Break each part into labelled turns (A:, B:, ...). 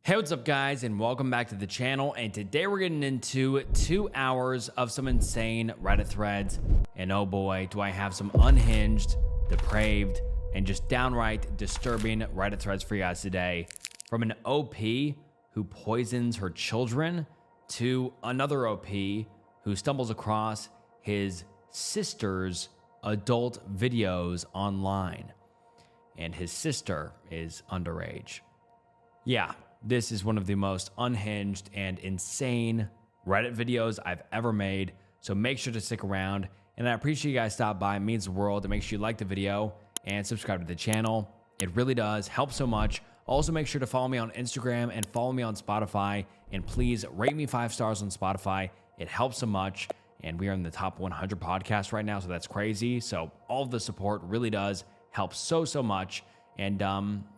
A: Hey, what's up guys, and welcome back to the channel. And today we're getting into 2 hours of some insane Reddit threads. And oh boy, do I have some unhinged, depraved, and just downright disturbing Reddit threads for you guys today. From an OP who poisons her children to another OP who stumbles across his sister's adult videos online. And his sister is underage. Yeah. This is one of the most unhinged and insane Reddit videos I've ever made, so make sure to stick around. And I appreciate you guys stop by. It means the world. And make sure you like the video and subscribe to the channel. It really does help so much. Also, make sure to follow me on Instagram and follow me on Spotify. And please rate me 5 stars on Spotify. It helps so much. And we are in the top 100 podcasts right now, so that's crazy. So all of the support really does help so much. And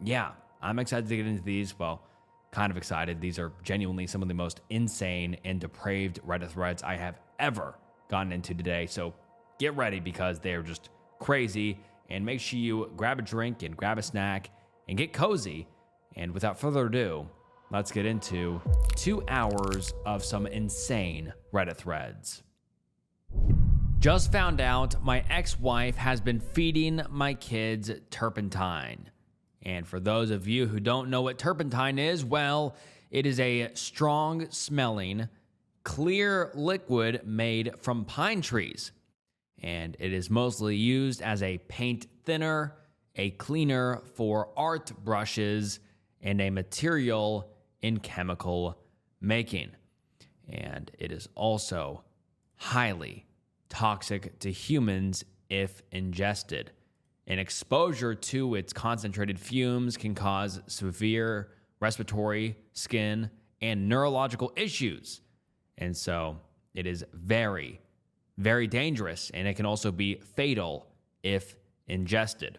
A: yeah, I'm excited to get into these. Well, kind of excited. These are genuinely some of the most insane and depraved Reddit threads I have ever gotten into today. So get ready because they're just crazy. And make sure you grab a drink and grab a snack and get cozy. And without further ado, let's get into 2 hours of some insane Reddit threads. Just found out my ex-wife has been feeding my kids turpentine. And for those of you who don't know what turpentine is, well, it is a strong-smelling, clear liquid made from pine trees. And it is mostly used as a paint thinner, a cleaner for art brushes, and a material in chemical making. And it is also highly toxic to humans if ingested. And exposure to its concentrated fumes can cause severe respiratory, skin, and neurological issues. And so it is very, very dangerous, and it can also be fatal if ingested.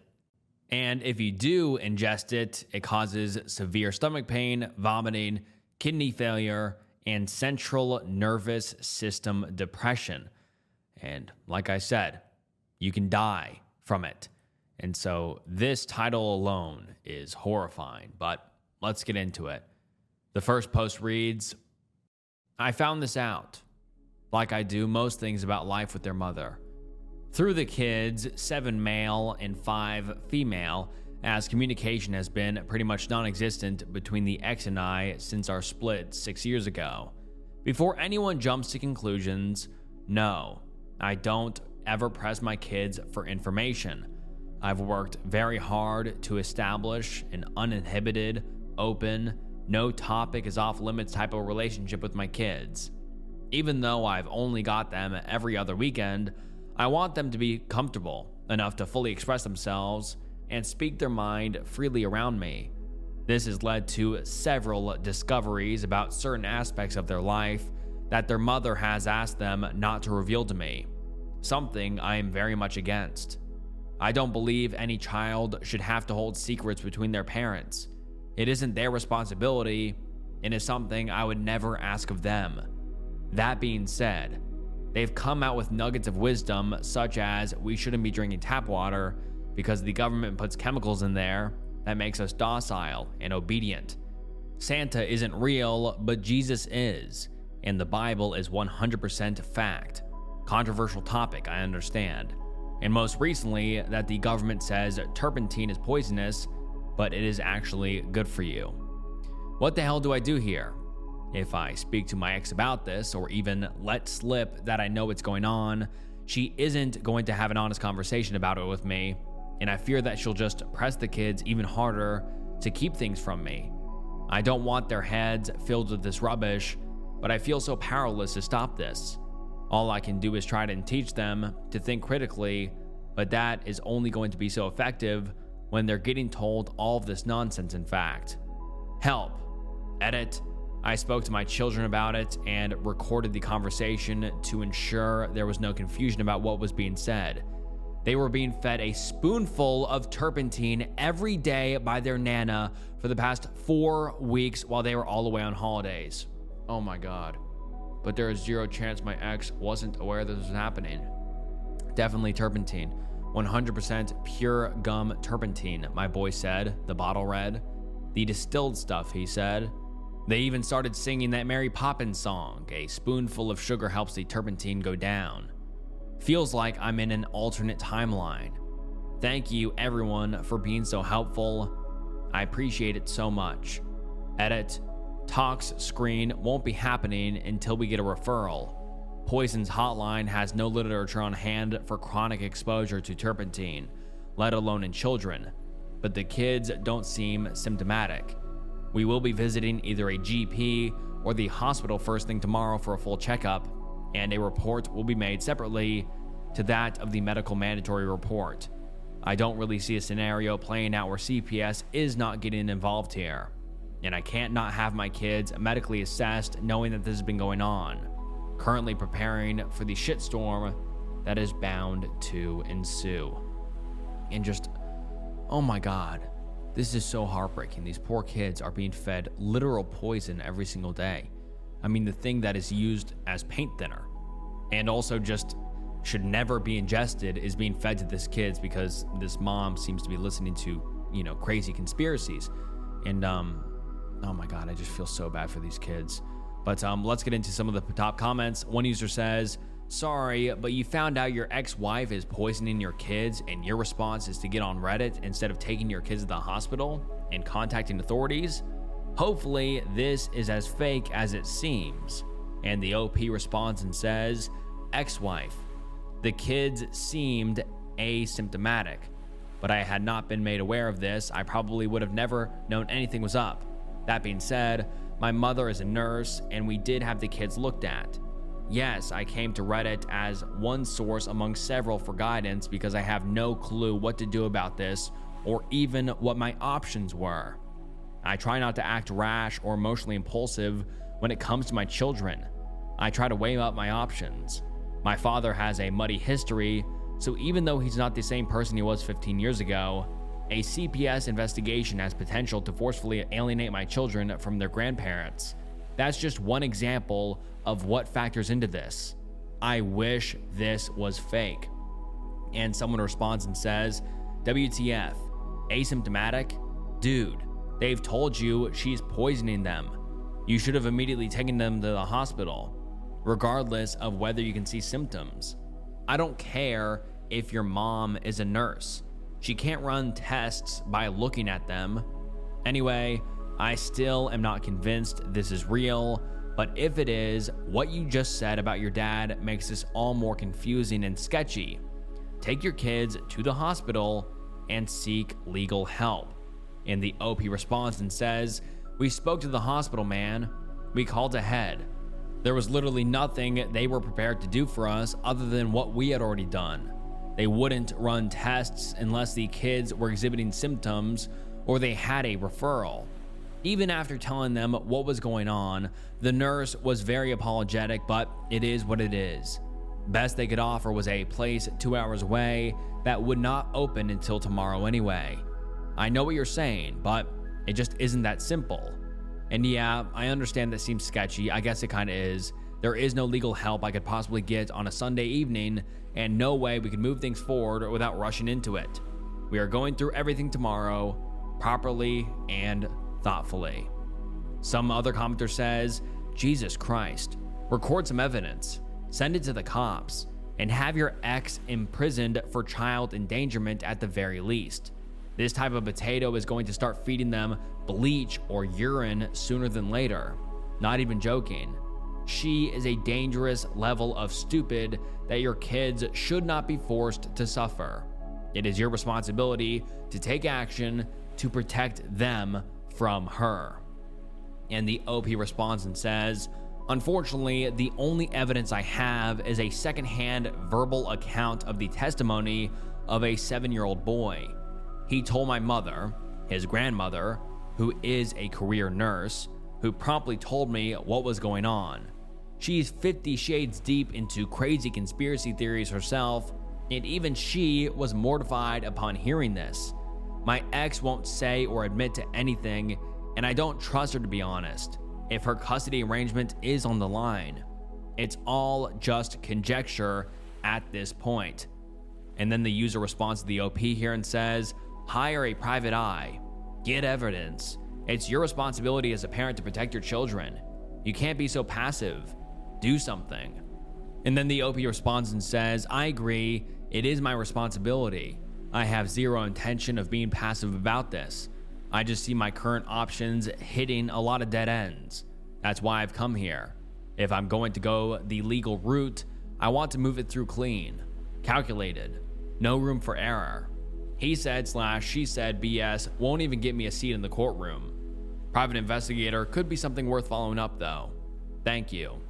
A: And if you do ingest it, it causes severe stomach pain, vomiting, kidney failure, and central nervous system depression. And like I said, you can die from it. And so this title alone is horrifying, but let's get into it. The first post reads, I found this out, like I do most things about life with their mother. Through the kids, 7 male and 5 female, as communication has been pretty much non-existent between the ex and I since our split 6 years ago. Before anyone jumps to conclusions, no, I don't ever press my kids for information. I've worked very hard to establish an uninhibited, open, no topic is off limits type of relationship with my kids. Even though I've only got them every other weekend, I want them to be comfortable enough to fully express themselves and speak their mind freely around me. This has led to several discoveries about certain aspects of their life that their mother has asked them not to reveal to me, something I am very much against. I don't believe any child should have to hold secrets between their parents. It isn't their responsibility and is something I would never ask of them. That being said, they've come out with nuggets of wisdom such as we shouldn't be drinking tap water because the government puts chemicals in there that makes us docile and obedient. Santa isn't real, but Jesus is, and the Bible is 100% fact. Controversial topic, I understand. And most recently, that the government says turpentine is poisonous, but it is actually good for you. What the hell do I do here? If I speak to my ex about this, or even let slip that I know what's going on, she isn't going to have an honest conversation about it with me, and I fear that she'll just press the kids even harder to keep things from me. I don't want their heads filled with this rubbish, but I feel so powerless to stop this. All I can do is try to teach them to think critically, but that is only going to be so effective when they're getting told all of this nonsense in fact. Help. Edit. I spoke to my children about it and recorded the conversation to ensure there was no confusion about what was being said. They were being fed a spoonful of turpentine every day by their nana for the past 4 weeks while they were all away on holidays. Oh my God. But there is zero chance my ex wasn't aware this was happening. Definitely turpentine. 100% pure gum turpentine, my boy said, the bottle read. The distilled stuff, he said. They even started singing that Mary Poppins song, "A spoonful of sugar helps the turpentine go down." Feels like I'm in an alternate timeline. Thank you everyone for being so helpful. I appreciate it so much. Edit. Talks screen won't be happening until we get a referral. Poison's hotline has no literature on hand for chronic exposure to turpentine, let alone in children, but the kids don't seem symptomatic. We will be visiting either a GP or the hospital first thing tomorrow for a full checkup, and a report will be made separately to that of the medical mandatory report. I don't really see a scenario playing out where CPS is not getting involved here, and I can't not have my kids medically assessed knowing that this has been going on. Currently preparing for the shitstorm that is bound to ensue. And just, oh my God, this is so heartbreaking. These poor kids are being fed literal poison every single day. I mean, the thing that is used as paint thinner and also just should never be ingested is being fed to this kids because this mom seems to be listening to, crazy conspiracies. And, oh my God, I just feel so bad for these kids. But let's get into some of the top comments. One user says, "Sorry, but you found out your ex-wife is poisoning your kids and your response is to get on Reddit instead of taking your kids to the hospital and contacting authorities? Hopefully this is as fake as it seems." And the OP responds and says, "Ex-wife, the kids seemed asymptomatic, but I had not been made aware of this. I probably would have never known anything was up. That being said, my mother is a nurse and we did have the kids looked at. Yes, I came to Reddit as one source among several for guidance because I have no clue what to do about this or even what my options were. I try not to act rash or emotionally impulsive when it comes to my children. I try to weigh up my options. My father has a muddy history, so even though he's not the same person he was 15 years ago, a CPS investigation has potential to forcefully alienate my children from their grandparents. That's just one example of what factors into this. I wish this was fake." And someone responds and says, "WTF, asymptomatic? Dude, they've told you she's poisoning them. You should have immediately taken them to the hospital, regardless of whether you can see symptoms. I don't care if your mom is a nurse. She can't run tests by looking at them. Anyway, I still am not convinced this is real, but if it is, what you just said about your dad makes this all more confusing and sketchy. Take your kids to the hospital and seek legal help." And the OP responds and says, "We spoke to the hospital, man. We called ahead. There was literally nothing they were prepared to do for us other than what we had already done. They wouldn't run tests unless the kids were exhibiting symptoms or they had a referral. Even after telling them what was going on, the nurse was very apologetic, but it is what it is. Best they could offer was a place 2 hours away that would not open until tomorrow anyway. I know what you're saying, but it just isn't that simple. And yeah, I understand that seems sketchy. I guess it kind of is. There is no legal help I could possibly get on a Sunday evening, and no way we could move things forward without rushing into it. We are going through everything tomorrow, properly and thoughtfully." Some other commenter says, "Jesus Christ, record some evidence, send it to the cops, and have your ex imprisoned for child endangerment at the very least. This type of potato is going to start feeding them bleach or urine sooner than later. Not even joking. She is a dangerous level of stupid that your kids should not be forced to suffer. It is your responsibility to take action to protect them from her." And the OP responds and says, "Unfortunately, the only evidence I have is a secondhand verbal account of the testimony of a 7-year-old boy. He told my mother, his grandmother, who is a career nurse, who promptly told me what was going on. She's 50 shades deep into crazy conspiracy theories herself, and even she was mortified upon hearing this. My ex won't say or admit to anything, and I don't trust her to be honest. If her custody arrangement is on the line, it's all just conjecture at this point." And then the user responds to the OP here and says, "Hire a private eye, get evidence, It's your responsibility as a parent to protect your children. You can't be so passive. Do something. And then the OP responds and says, I agree, it is my responsibility. I have zero intention of being passive about this. I just see my current options hitting a lot of dead ends. That's why I've come here. If I'm going to go the legal route, I want to move it through clean, calculated, no room for error. He said / she said BS won't even get me a seat in the courtroom. Private investigator could be something worth following up though. Thank you.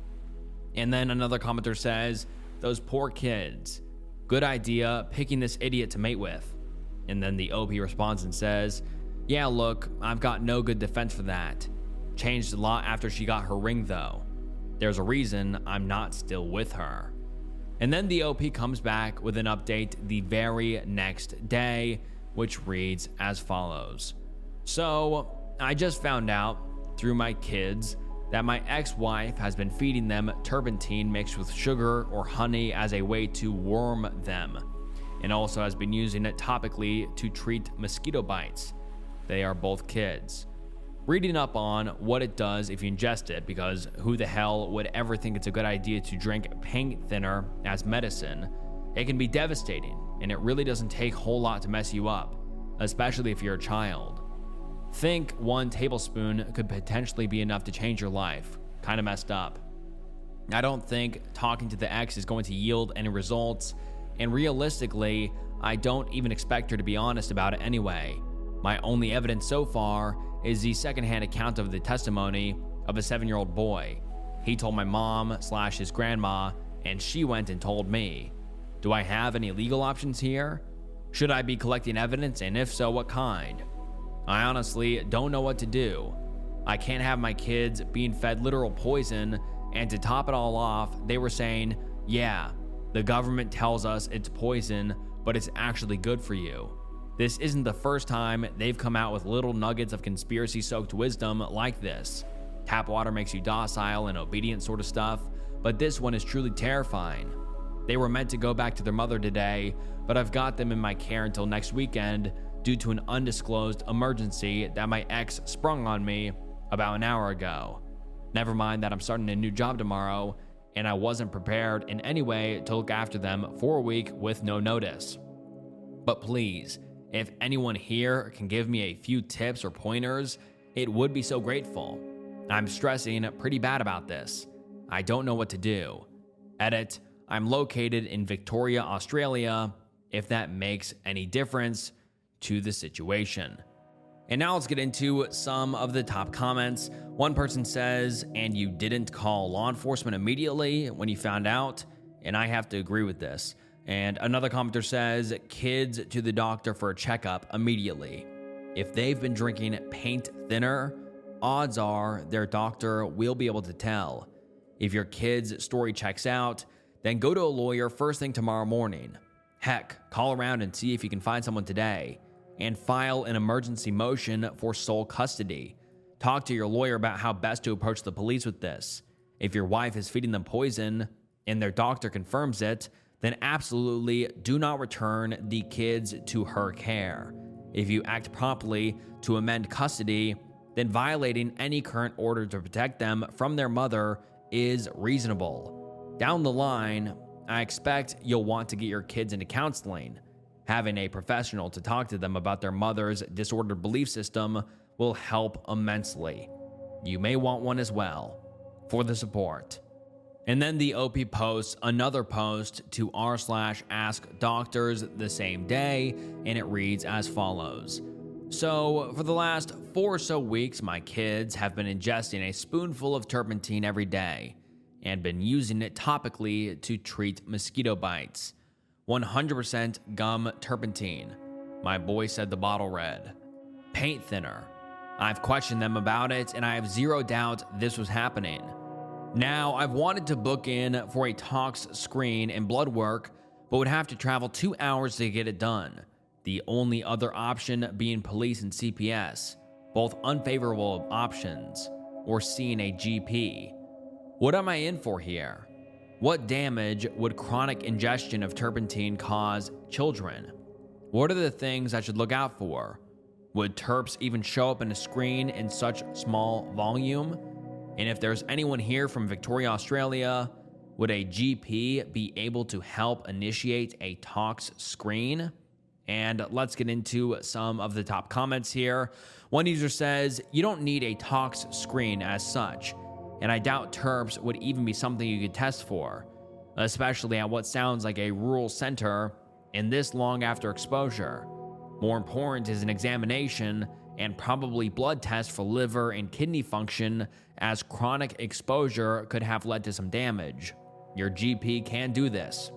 A: And then another commenter says, those poor kids. Good idea picking this idiot to mate with. And then the OP responds and says, yeah, look, I've got no good defense for that. Changed a lot after she got her ring though. There's a reason I'm not still with her. And then the OP comes back with an update the very next day, which reads as follows. So, I just found out through my kids that my ex-wife has been feeding them turpentine mixed with sugar or honey as a way to warm them, and also has been using it topically to treat mosquito bites. They are both kids. Reading up on what it does if you ingest it, because who the hell would ever think it's a good idea to drink paint thinner as medicine? It can be devastating, and it really doesn't take a whole lot to mess you up, especially if you're a child. Think 1 tablespoon could potentially be enough to change your life. Kind of messed up. I don't think talking to the ex is going to yield any results, and realistically, I don't even expect her to be honest about it anyway. My only evidence so far is the secondhand account of the testimony of a 7-year-old boy. He told my mom / his grandma, and she went and told me. Do I have any legal options here? Should I be collecting evidence, and if so, what kind? I honestly don't know what to do. I can't have my kids being fed literal poison, and to top it all off, they were saying, yeah, the government tells us it's poison, but it's actually good for you. This isn't the first time they've come out with little nuggets of conspiracy-soaked wisdom like this. Tap water makes you docile and obedient sort of stuff, but this one is truly terrifying. They were meant to go back to their mother today, but I've got them in my care until next weekend due to an undisclosed emergency that my ex sprung on me about an hour ago. Never mind that I'm starting a new job tomorrow, and I wasn't prepared in any way to look after them for a week with no notice. But please, if anyone here can give me a few tips or pointers, it would be so grateful. I'm stressing pretty bad about this. I don't know what to do. Edit, I'm located in Victoria, Australia, if that makes any difference to the situation. And now let's get into some of the top comments. One person says, and you didn't call law enforcement immediately when you found out? And I have to agree with this. And another commenter says, kids to the doctor for a checkup immediately. If they've been drinking paint thinner, odds are their doctor will be able to tell. If your kid's story checks out, then go to a lawyer first thing tomorrow morning. Heck, call around and see if you can find someone today. And file an emergency motion for sole custody. Talk to your lawyer about how best to approach the police with this. If your wife is feeding them poison and their doctor confirms it, then absolutely do not return the kids to her care. If you act promptly to amend custody, then violating any current order to protect them from their mother is reasonable. Down the line, I expect you'll want to get your kids into counseling. Having a professional to talk to them about their mother's disordered belief system will help immensely. You may want one as well, for the support. And then the OP posts another post to r/ask doctors the same day, and it reads as follows. So, for the last 4 or so weeks, my kids have been ingesting a spoonful of turpentine every day and been using it topically to treat mosquito bites. 100% gum turpentine. My boy said the bottle read. Paint thinner. I've questioned them about it, and I have zero doubt this was happening. Now, I've wanted to book in for a tox screen and blood work, but would have to travel 2 hours to get it done. The only other option being police and CPS, both unfavorable options, or seeing a GP. What am I in for here? What damage would chronic ingestion of turpentine cause children? What are the things I should look out for? Would terps even show up in a screen in such small volume? And if there's anyone here from Victoria, Australia, would a GP be able to help initiate a tox screen? And let's get into some of the top comments here. One user says, you don't need a tox screen as such, and I doubt terps would even be something you could test for, especially at what sounds like a rural center and this long after exposure. More important is an examination and probably blood test for liver and kidney function, as chronic exposure could have led to some damage. Your GP can do this.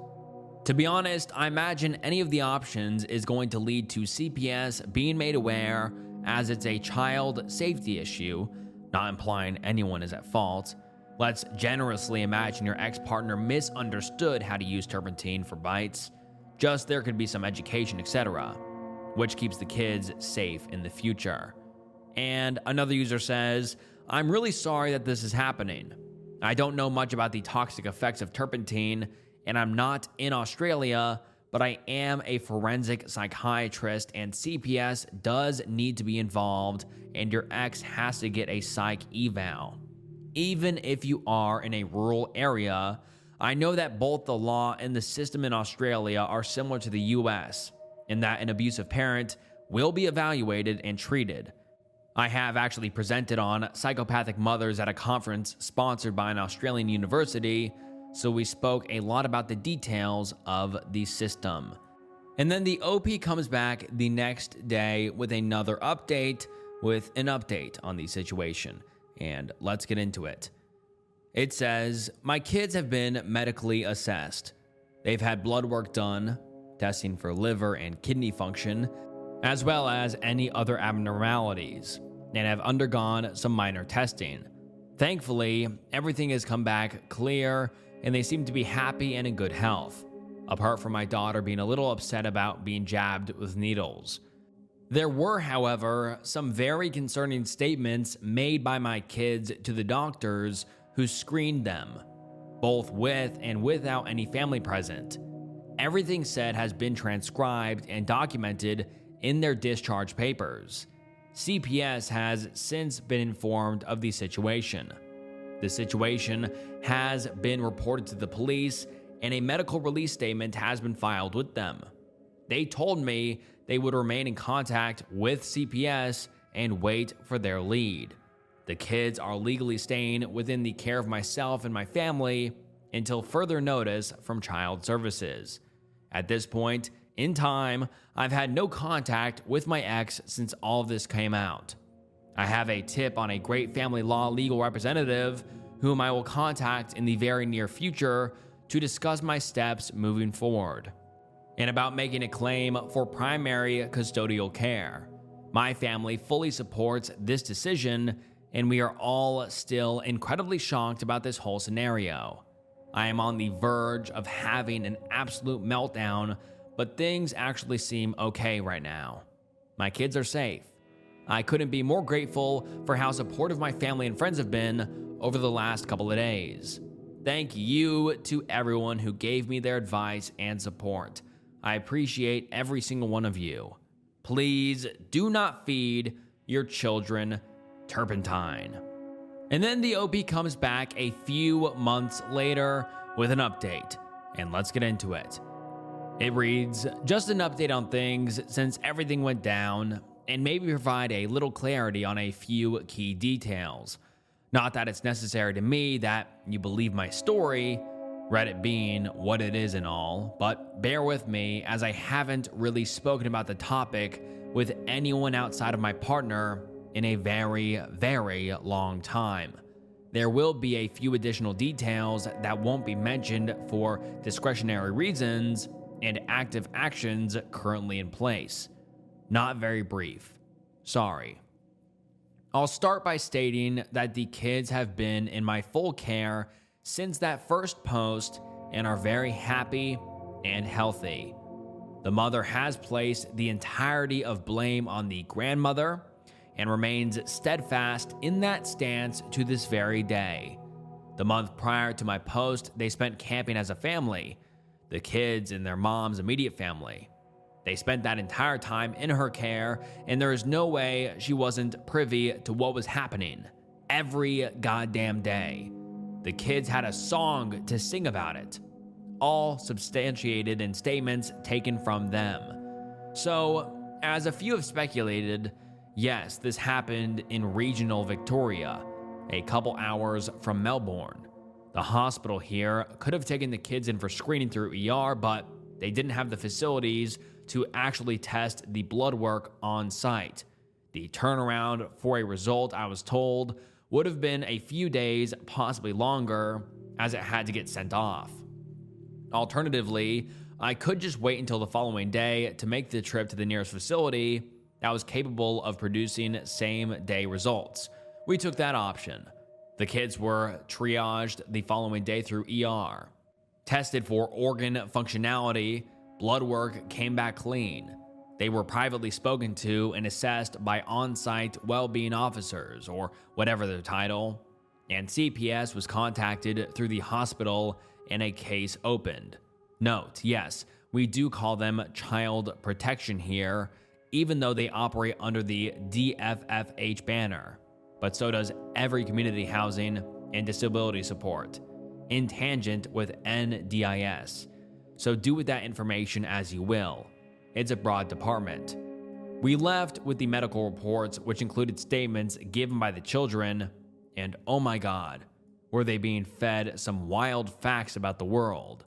A: To be honest, I imagine any of the options is going to lead to CPS being made aware, as it's a child safety issue, not implying anyone is at fault. Let's generously imagine your ex-partner misunderstood how to use turpentine for bites. Just there could be some education, etc., which keeps the kids safe in the future. And another user says, I'm really sorry that this is happening. I don't know much about the toxic effects of turpentine, and I'm not in Australia, but I am a forensic psychiatrist, and CPS does need to be involved, and your ex has to get a psych eval. Even if you are in a rural area, I know that both the law and the system in Australia are similar to the US, in that an abusive parent will be evaluated and treated. I have actually presented on psychopathic mothers at a conference sponsored by an Australian university, so we spoke a lot about the details of the system. And then the OP comes back the next day with another update, with an update on the situation. And let's get into it. It says, my kids have been medically assessed. They've had blood work done, testing for liver and kidney function, as well as any other abnormalities, and have undergone some minor testing. Thankfully, everything has come back clear, and they seem to be happy and in good health, apart from my daughter being a little upset about being jabbed with needles. There were, however, some very concerning statements made by my kids to the doctors who screened them, both with and without any family present. Everything said has been transcribed and documented in their discharge papers. CPS has since been informed of the situation. The situation has been reported to the police, and a medical release statement has been filed with them. They told me they would remain in contact with CPS and wait for their lead. The kids are legally staying within the care of myself and my family until further notice from Child Services. At this point in time, I've had no contact with my ex since all of this came out. I have a tip on a great family law legal representative whom I will contact in the very near future to discuss my steps moving forward, and about making a claim for primary custodial care. My family fully supports this decision, and we are all still incredibly shocked about this whole scenario. I am on the verge of having an absolute meltdown, but things actually seem okay right now. My kids are safe. I couldn't be more grateful for how supportive my family and friends have been over the last couple of days. Thank you to everyone who gave me their advice and support. I appreciate every single one of you. Please do not feed your children turpentine. And then the OP comes back a few months later with an update, and let's get into it. It reads, just an update on things since everything went down, and maybe provide a little clarity on a few key details. Not that it's necessary to me that you believe my story, Reddit being what it is and all, but bear with me as I haven't really spoken about the topic with anyone outside of my partner in a very, very long time. There will be a few additional details that won't be mentioned for discretionary reasons and active actions currently in place. Not very brief. Sorry. I'll start by stating that the kids have been in my full care since that first post and are very happy and healthy. The mother has placed the entirety of blame on the grandmother and remains steadfast in that stance to this very day. The month prior to my post, they spent camping as a family, the kids and their mom's immediate family. They spent that entire time in her care, and there is no way she wasn't privy to what was happening every goddamn day. The kids had a song to sing about it, all substantiated in statements taken from them. So, as a few have speculated, yes, this happened in regional Victoria, a couple hours from Melbourne. The hospital here could have taken the kids in for screening through ER, but they didn't have the facilities to actually test the blood work on site. The turnaround for a result, I was told, would have been a few days, possibly longer, as it had to get sent off. Alternatively, I could just wait until the following day to make the trip to the nearest facility that was capable of producing same-day results. We took that option. The kids were triaged the following day through ER, tested for organ functionality, blood work came back clean. They were privately spoken to and assessed by on-site well-being officers, or whatever their title, and CPS was contacted through the hospital and a case opened. Note, yes, we do call them child protection here, even though they operate under the DFFH banner, but so does every community housing and disability support, in tangent with NDIS. So do with that information as you will. It's a broad department. We left with the medical reports, which included statements given by the children, and oh my God, were they being fed some wild facts about the world.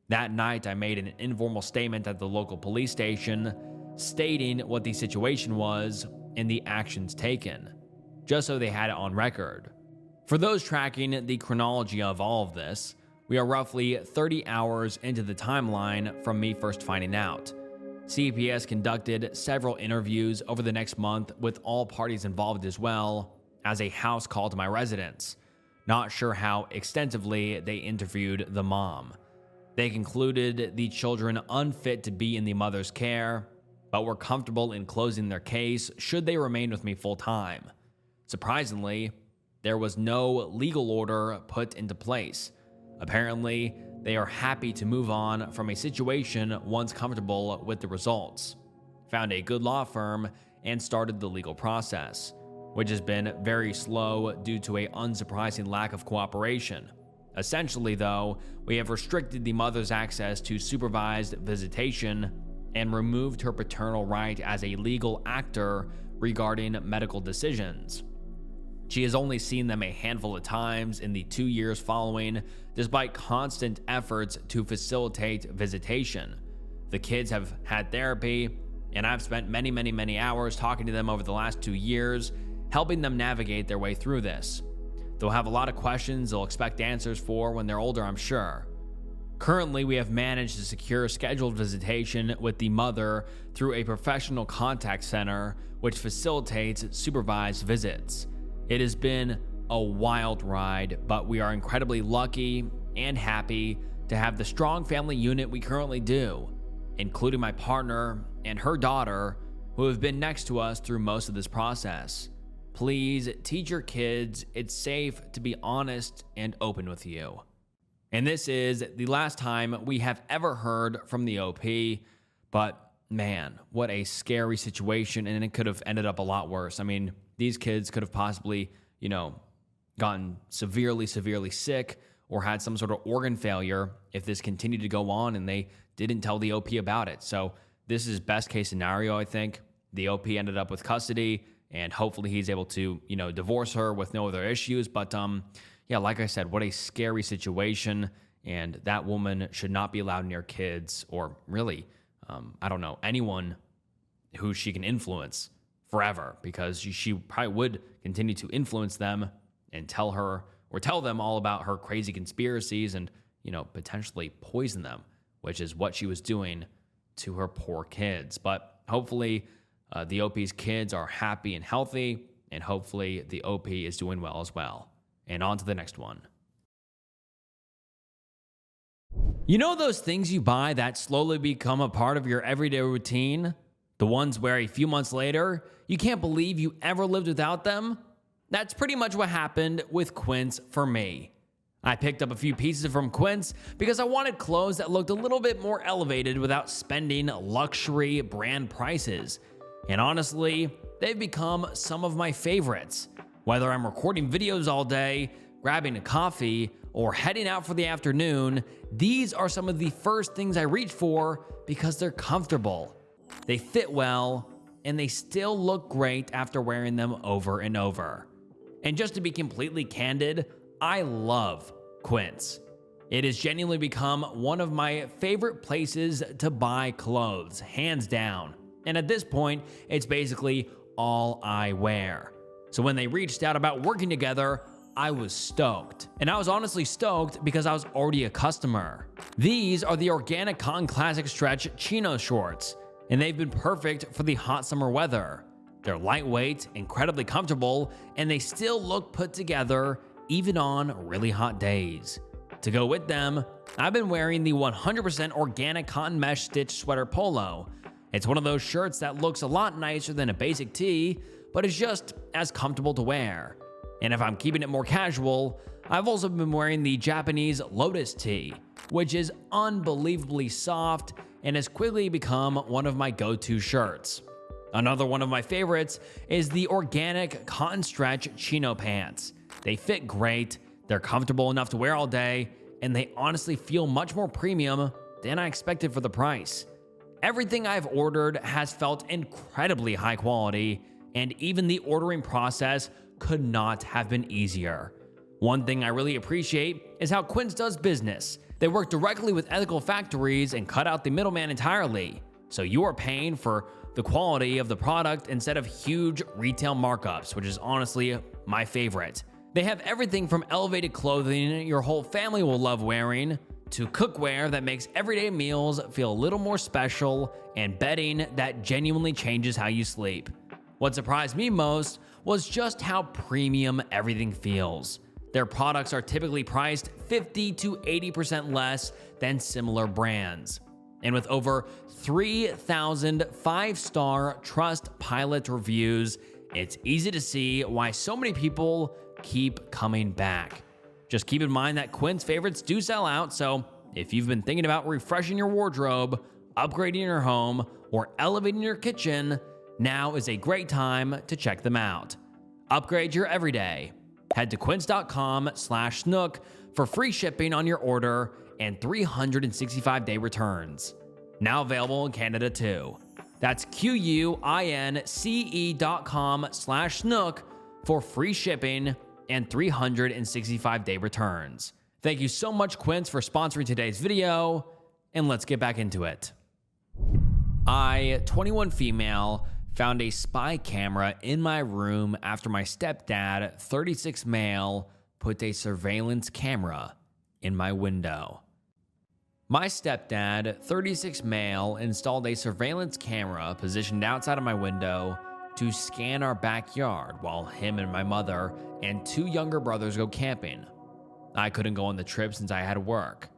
A: That night, I made an informal statement at the local police station stating what the situation was and the actions taken, just so they had it on record. For those tracking the chronology of all of this, we are roughly 30 hours into the timeline from me first finding out. CPS conducted several interviews over the next month with all parties involved, as well as a house call to my residence. Not sure how extensively they interviewed the mom. They concluded the children unfit to be in the mother's care, but were comfortable in closing their case should they remain with me full time. Surprisingly, there was no legal order put into place. Apparently, they are happy to move on from a situation once comfortable with the results. Found a good law firm and started the legal process, which has been very slow due to an unsurprising lack of cooperation. Essentially, though, we have restricted the mother's access to supervised visitation and removed her paternal right as a legal actor regarding medical decisions. She has only seen them a handful of times in the 2 years following, despite constant efforts to facilitate visitation. The kids have had therapy, and I've spent many hours talking to them over the last 2 years, helping them navigate their way through this. They'll have a lot of questions they'll expect answers for when they're older, I'm sure. Currently, we have managed to secure scheduled visitation with the mother through a professional contact center, which facilitates supervised visits. It has been a wild ride, but we are incredibly lucky and happy to have the strong family unit we currently do, including my partner and her daughter, who have been next to us through most of this process. Please teach your kids it's safe to be honest and open with you. And this is the last time we have ever heard from the OP, but man, what a scary situation, and it could have ended up a lot worse. I mean, these kids could have possibly, gotten severely sick or had some sort of organ failure if this continued to go on and they didn't tell the OP about it. So this is best case scenario, I think. The OP ended up with custody, and hopefully he's able to, divorce her with no other issues. But like I said, what a scary situation, and that woman should not be allowed near kids or really, anyone who she can influence forever, because she probably would continue to influence them and tell them all about her crazy conspiracies and, potentially poison them, which is what she was doing to her poor kids. But hopefully the OP's kids are happy and healthy, and hopefully the OP is doing well as well. And on to the next one. You know those things you buy that slowly become a part of your everyday routine? The ones where a few months later, you can't believe you ever lived without them? That's pretty much what happened with Quince for me. I picked up a few pieces from Quince because I wanted clothes that looked a little bit more elevated without spending luxury brand prices. And honestly, they've become some of my favorites. Whether I'm recording videos all day, grabbing a coffee, or heading out for the afternoon, these are some of the first things I reach for because they're comfortable. They fit well, and they still look great after wearing them over and over. And just to be completely candid, I love Quince. It has genuinely become one of my favorite places to buy clothes, hands down. And at this point, it's basically all I wear. So when they reached out about working together, I was stoked. And I was honestly stoked because I was already a customer. These are the Organic Cotton Classic Stretch Chino shorts, and they've been perfect for the hot summer weather. They're lightweight, incredibly comfortable, and they still look put together even on really hot days. To go with them, I've been wearing the 100% organic cotton mesh stitch sweater polo. It's one of those shirts that looks a lot nicer than a basic tee, but is just as comfortable to wear. And if I'm keeping it more casual, I've also been wearing the Japanese Lotus tee, which is unbelievably soft and has quickly become one of my go-to shirts. Another one of my favorites is the Organic Cotton Stretch Chino pants. They fit great, they're comfortable enough to wear all day, and they honestly feel much more premium than I expected for the price. Everything I've ordered has felt incredibly high quality, and even the ordering process could not have been easier. One thing I really appreciate is how Quince does business. They work directly with ethical factories and cut out the middleman entirely, so you are paying for the quality of the product instead of huge retail markups, which is honestly my favorite. They have everything from elevated clothing your whole family will love wearing, to cookware that makes everyday meals feel a little more special, and bedding that genuinely changes how you sleep. What surprised me most was just how premium everything feels. Their products are typically priced 50 to 80% less than similar brands. And with over 3,000 five-star Trustpilot reviews, it's easy to see why so many people keep coming back. Just keep in mind that Quince favorites do sell out, so if you've been thinking about refreshing your wardrobe, upgrading your home, or elevating your kitchen, now is a great time to check them out. Upgrade your everyday. Head to quince.com/snook for free shipping on your order and 365-day returns. Now available in Canada too. That's QUINCE.com/snook for free shipping and 365-day returns. Thank you so much, Quince, for sponsoring today's video, and let's get back into it. I, 21 female, found a spy camera in my room after my stepdad, 36 male, put a surveillance camera in my window. My stepdad, 36 male, installed a surveillance camera positioned outside of my window to scan our backyard while him and my mother and two younger brothers go camping. I couldn't go on the trip since I had work,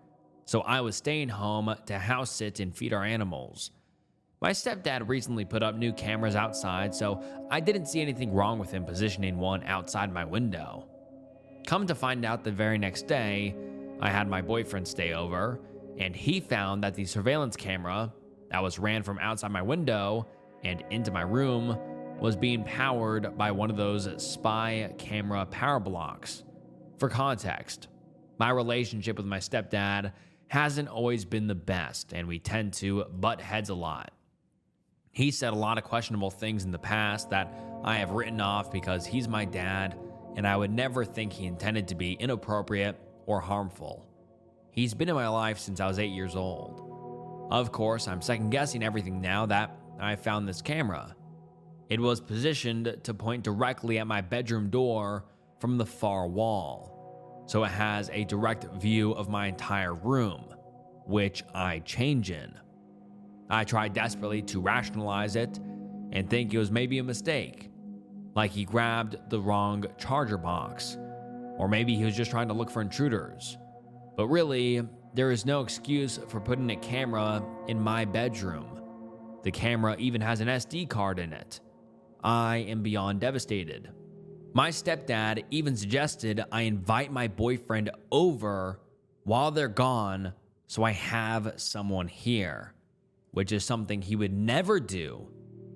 A: so I was staying home to house sit and feed our animals. My stepdad recently put up new cameras outside, so I didn't see anything wrong with him positioning one outside my window. Come to find out the very next day, I had my boyfriend stay over, and he found that the surveillance camera that was ran from outside my window and into my room was being powered by one of those spy camera power blocks. For context, my relationship with my stepdad hasn't always been the best, and we tend to butt heads a lot. He said a lot of questionable things in the past that I have written off because he's my dad, and I would never think he intended to be inappropriate or harmful. He's been in my life since I was 8 years old. Of course, I'm second guessing everything now that I found this camera. It was positioned to point directly at my bedroom door from the far wall, so it has a direct view of my entire room, which I change in. I tried desperately to rationalize it and think it was maybe a mistake, like he grabbed the wrong charger box, or maybe he was just trying to look for intruders. But really, there is no excuse for putting a camera in my bedroom. The camera even has an SD card in it. I am beyond devastated. My stepdad even suggested I invite my boyfriend over while they're gone so I have someone here, which is something he would never do,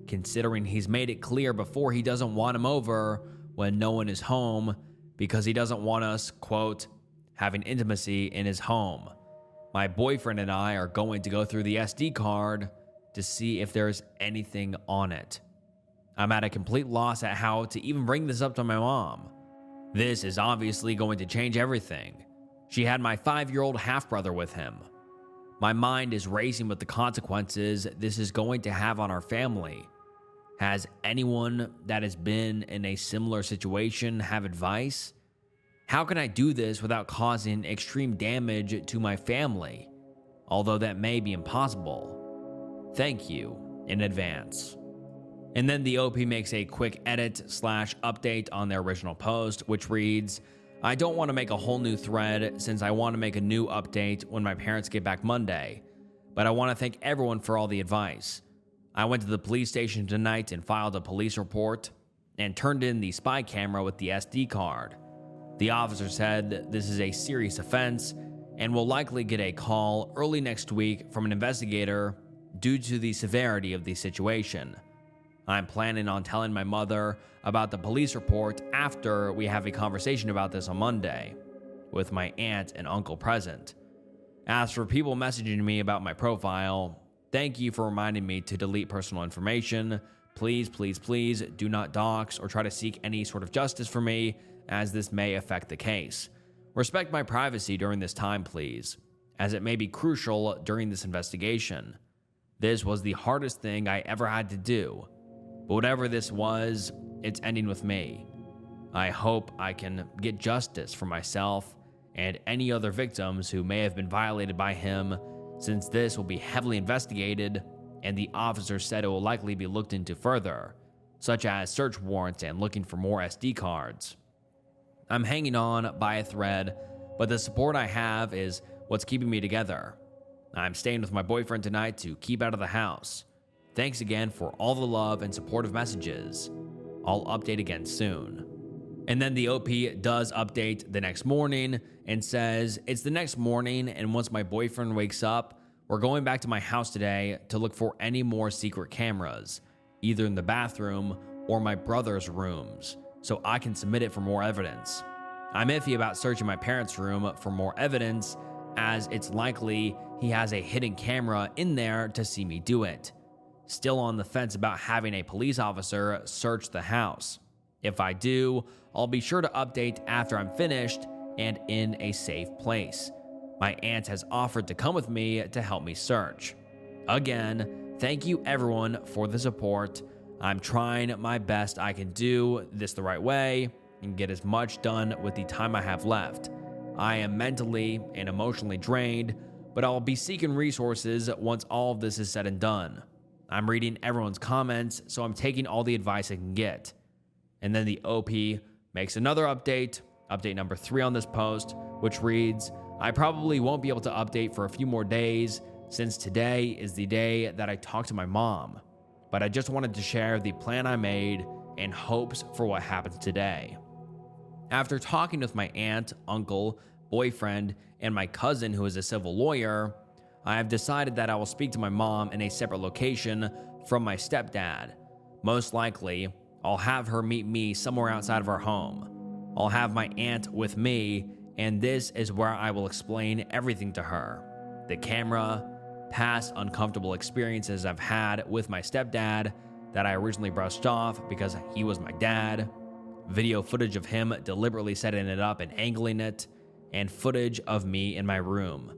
A: considering he's made it clear before he doesn't want him over when no one is home because he doesn't want us, quote, having intimacy in his home. My boyfriend and I are going to go through the SD card to see if there's anything on it. I'm at a complete loss at how to even bring this up to my mom. This is obviously going to change everything. She had my 5-year-old half-brother with him. My mind is racing with the consequences this is going to have on our family. Has anyone that has been in a similar situation have advice? How can I do this without causing extreme damage to my family? Although that may be impossible. Thank you in advance. And then the OP makes a quick edit/update on their original post, which reads, I don't want to make a whole new thread since I want to make a new update when my parents get back Monday, but I want to thank everyone for all the advice. I went to the police station tonight and filed a police report and turned in the spy camera with the SD card. The officer said this is a serious offense and will likely get a call early next week from an investigator due to the severity of the situation. I'm planning on telling my mother about the police report after we have a conversation about this on Monday, with my aunt and uncle present. As for people messaging me about my profile, thank you for reminding me to delete personal information. Please, please, please do not dox or try to seek any sort of justice for me, as this may affect the case. Respect my privacy during this time, please, as it may be crucial during this investigation. This was the hardest thing I ever had to do. But whatever this was, it's ending with me. I hope I can get justice for myself and any other victims who may have been violated by him, since this will be heavily investigated and the officer said it will likely be looked into further, such as search warrants and looking for more SD cards. I'm hanging on by a thread, but the support I have is what's keeping me together. I'm staying with my boyfriend tonight to keep out of the house. Thanks again for all the love and supportive messages. I'll update again soon. And then the OP does update the next morning and says, it's the next morning, and once my boyfriend wakes up, we're going back to my house today to look for any more secret cameras, either in the bathroom or my brother's rooms, so I can submit it for more evidence. I'm iffy about searching my parents' room for more evidence, as it's likely he has a hidden camera in there to see me do it. Still on the fence about having a police officer search the house. If I do, I'll be sure to update after I'm finished and in a safe place. My aunt has offered to come with me to help me search. Again, thank you everyone for the support. I'm trying my best I can do this the right way and get as much done with the time I have left. I am mentally and emotionally drained, but I'll be seeking resources once all of this is said and done. I'm reading everyone's comments, so I'm taking all the advice I can get. And then the OP makes another update number 3 on this post, which reads, I probably won't be able to update for a few more days since today is the day that I talked to my mom. But I just wanted to share the plan I made and hopes for what happens today. After talking with my aunt, uncle, boyfriend, and my cousin who is a civil lawyer, I have decided that I will speak to my mom in a separate location from my stepdad. Most likely, I'll have her meet me somewhere outside of our home. I'll have my aunt with me, and this is where I will explain everything to her. The camera, past uncomfortable experiences I've had with my stepdad that I originally brushed off because he was my dad, video footage of him deliberately setting it up and angling it, and footage of me in my room.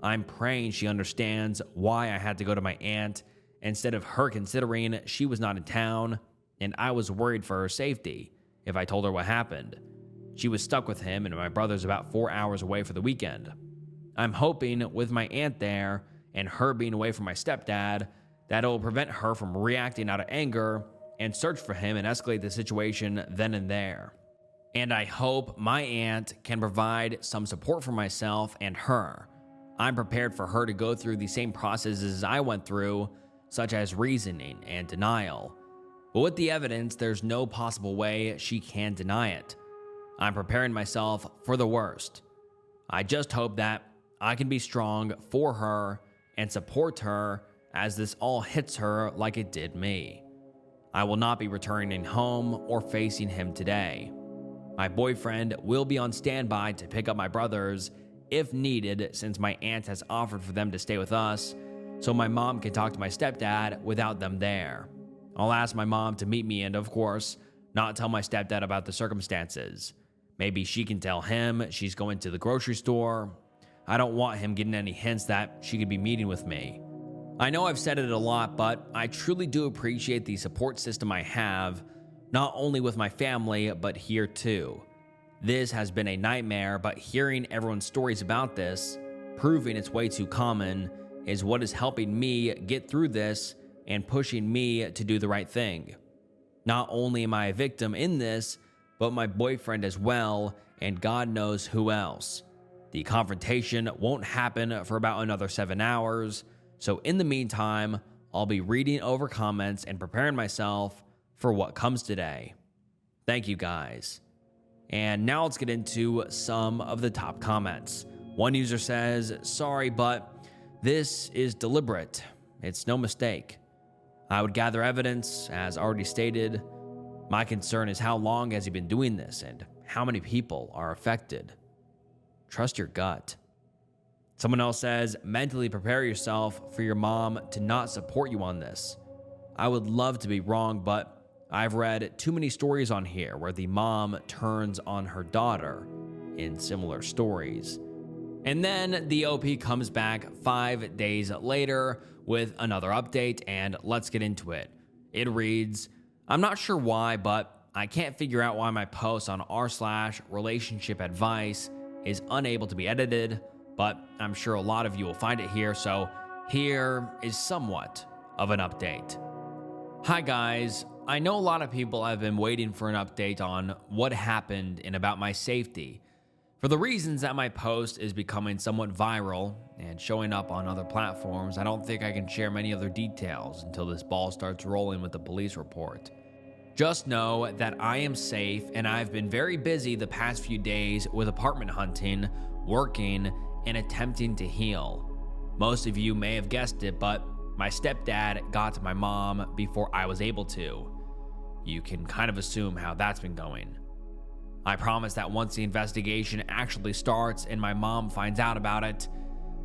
A: I'm praying she understands why I had to go to my aunt instead of her considering she was not in town and I was worried for her safety if I told her what happened. She was stuck with him and my brother's about 4 hours away for the weekend. I'm hoping with my aunt there and her being away from my stepdad that it will prevent her from reacting out of anger and search for him and escalate the situation then and there. And I hope my aunt can provide some support for myself and her. I'm prepared for her to go through the same processes I went through, such as reasoning and denial. But with the evidence, there's no possible way she can deny it. I'm preparing myself for the worst. I just hope that I can be strong for her and support her as this all hits her like it did me. I will not be returning home or facing him today. My boyfriend will be on standby to pick up my brothers if needed, since my aunt has offered for them to stay with us, so my mom can talk to my stepdad without them there. I'll ask my mom to meet me and, of course, not tell my stepdad about the circumstances. Maybe she can tell him she's going to the grocery store. I don't want him getting any hints that she could be meeting with me. I know I've said it a lot, but I truly do appreciate the support system I have, not only with my family, but here too. This has been a nightmare, but hearing everyone's stories about this, proving it's way too common, is what is helping me get through this and pushing me to do the right thing. Not only am I a victim in this, but my boyfriend as well, and God knows who else. The confrontation won't happen for about another 7 hours, so in the meantime, I'll be reading over comments and preparing myself for what comes today. Thank you guys. And now let's get into some of the top comments. One user says, "Sorry, but this is deliberate. It's no mistake. I would gather evidence, as already stated. My concern is how long has he been doing this and how many people are affected. Trust your gut." Someone else says, "Mentally prepare yourself for your mom to not support you on this. I would love to be wrong, but I've read too many stories on here where the mom turns on her daughter in similar stories." And then the OP comes back 5 days later with another update, and let's get into it. It reads, "I'm not sure why, but I can't figure out why my post on r/relationship advice is unable to be edited, but I'm sure a lot of you will find it here, so here is somewhat of an update. Hi guys, I know a lot of people have been waiting for an update on what happened and about my safety. For the reasons that my post is becoming somewhat viral and showing up on other platforms, I don't think I can share many other details until this ball starts rolling with the police report. Just know that I am safe, and I've been very busy the past few days with apartment hunting, working, and attempting to heal. Most of you may have guessed it, but my stepdad got to my mom before I was able to. You can kind of assume how that's been going. I promise that once the investigation actually starts and my mom finds out about it,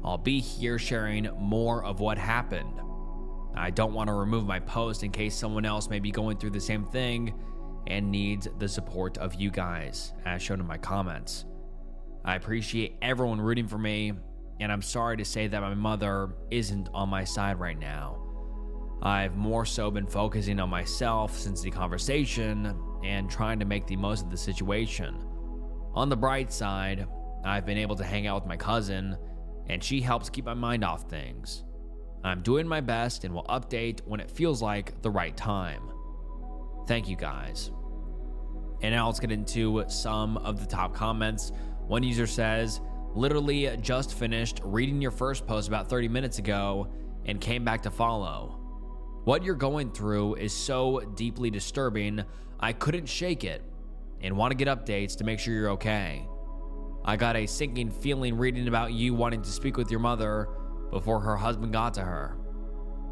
A: I'll be here sharing more of what happened. I don't want to remove my post in case someone else may be going through the same thing and needs the support of you guys, as shown in my comments. I appreciate everyone rooting for me, and I'm sorry to say that my mother isn't on my side right now. I've more so been focusing on myself since the conversation and trying to make the most of the situation. On the bright side, I've been able to hang out with my cousin, and she helps keep my mind off things. I'm doing my best and will update when it feels like the right time. Thank you guys." And now let's get into some of the top comments. One user says, "Literally just finished reading your first post about 30 minutes ago and came back to follow. What you're going through is so deeply disturbing, I couldn't shake it and want to get updates to make sure you're okay. I got a sinking feeling reading about you wanting to speak with your mother before her husband got to her.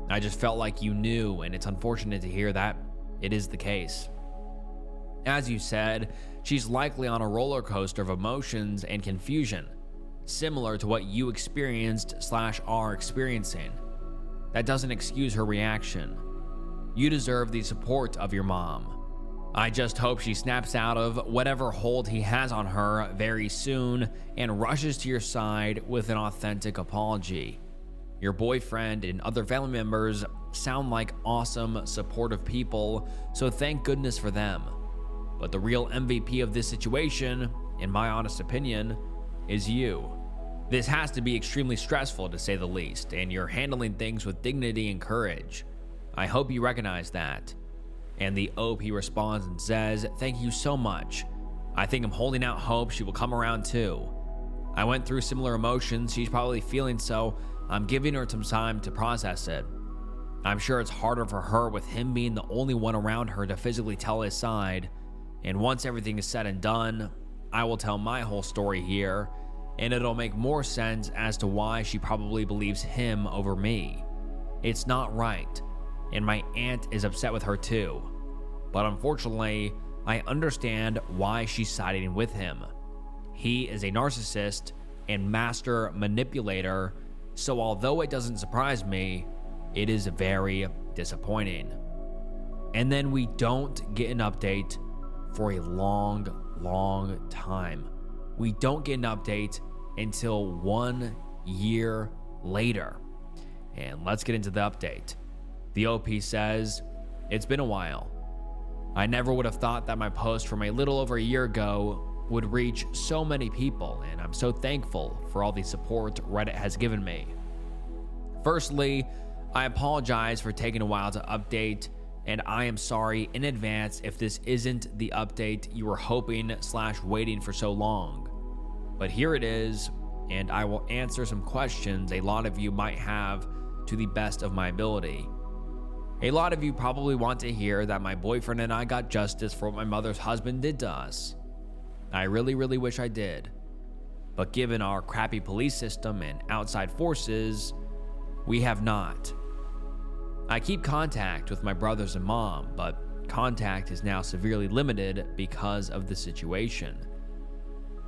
A: I just felt like you knew, and it's unfortunate to hear that it is the case. As you said, she's likely on a roller coaster of emotions and confusion, similar to what you experienced/are experiencing. That doesn't excuse her reaction. You deserve the support of your mom. I just hope she snaps out of whatever hold he has on her very soon and rushes to your side with an authentic apology. Your boyfriend and other family members sound like awesome, supportive people, so thank goodness for them. But the real MVP of this situation, in my honest opinion, is you. This has to be extremely stressful, to say the least, and you're handling things with dignity and courage. I hope you recognize that." And the OP responds and says, "Thank you so much. I think I'm holding out hope she will come around too. I went through similar emotions she's probably feeling, so I'm giving her some time to process it. I'm sure it's harder for her with him being the only one around her to physically tell his side. And once everything is said and done, I will tell my whole story here, and it'll make more sense as to why she probably believes him over me. It's not right, and my aunt is upset with her too. But unfortunately, I understand why she's siding with him. He is a narcissist and master manipulator, so although it doesn't surprise me, it is very disappointing. And then we don't get an update for a long time. We don't get an update until 1 year later. And let's get into the update. The OP says, "It's been a while. I never would have thought that my post from a little over a year ago would reach so many people, and I'm so thankful for all the support Reddit has given me. Firstly, I apologize for taking a while to update, and I am sorry in advance if this isn't the update you were hoping / waiting for so long. But here it is, and I will answer some questions a lot of you might have to the best of my ability. A lot of you probably want to hear that my boyfriend and I got justice for what my mother's husband did to us. I really wish I did. But given our crappy police system and outside forces, we have not. I keep contact with my brothers and mom, but contact is now severely limited because of the situation.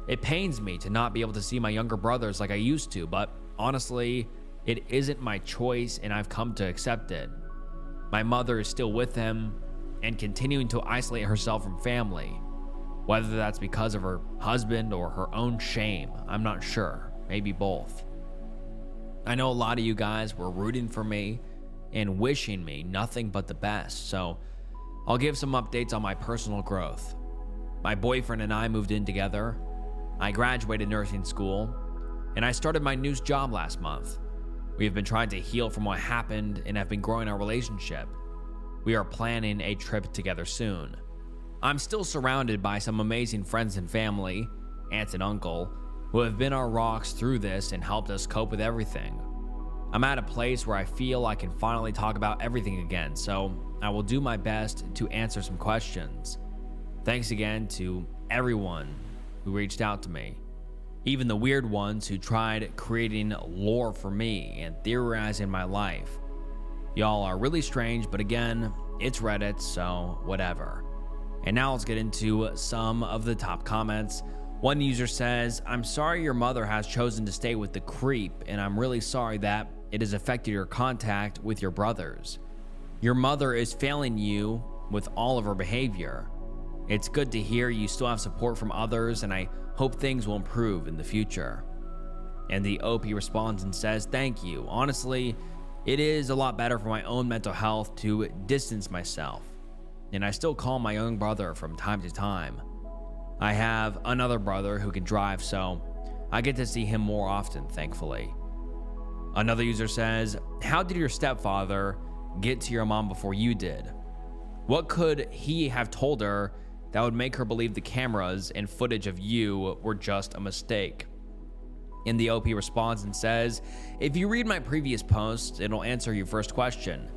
A: It pains me to not be able to see my younger brothers like I used to, but honestly, it isn't my choice and I've come to accept it. My mother is still with them and continuing to isolate herself from family. Whether that's because of her husband or her own shame, I'm not sure. Maybe both. I know a lot of you guys were rooting for me and wishing me nothing but the best, so I'll give some updates on my personal growth. My boyfriend and I moved in together. I graduated nursing school, and I started my new job last month. We have been trying to heal from what happened and have been growing our relationship. We are planning a trip together soon. I'm still surrounded by some amazing friends and family, aunt and uncle, who have been our rocks through this and helped us cope with everything. I'm at a place where I feel I can finally talk about everything again, so I will do my best to answer some questions. Thanks again to everyone who reached out to me, even the weird ones who tried creating lore for me and theorizing my life. Y'all are really strange, but again, it's Reddit, so whatever. And now let's get into some of the top comments. One user says, "I'm sorry your mother has chosen to stay with the creep, and I'm really sorry that it has affected your contact with your brothers. Your mother is failing you with all of her behavior. It's good to hear you still have support from others, and I hope things will improve in the future." And the OP responds and says, "Thank you. Honestly, it is a lot better for my own mental health to distance myself, and I still call my young brother from time to time. I have another brother who can drive, so I get to see him more often, thankfully." Another user says, "How did your stepfather get to your mom before you did? What could he have told her that would make her believe the cameras and footage of you were just a mistake?" And the OP responds and says, "If you read my previous post, it'll answer your first question.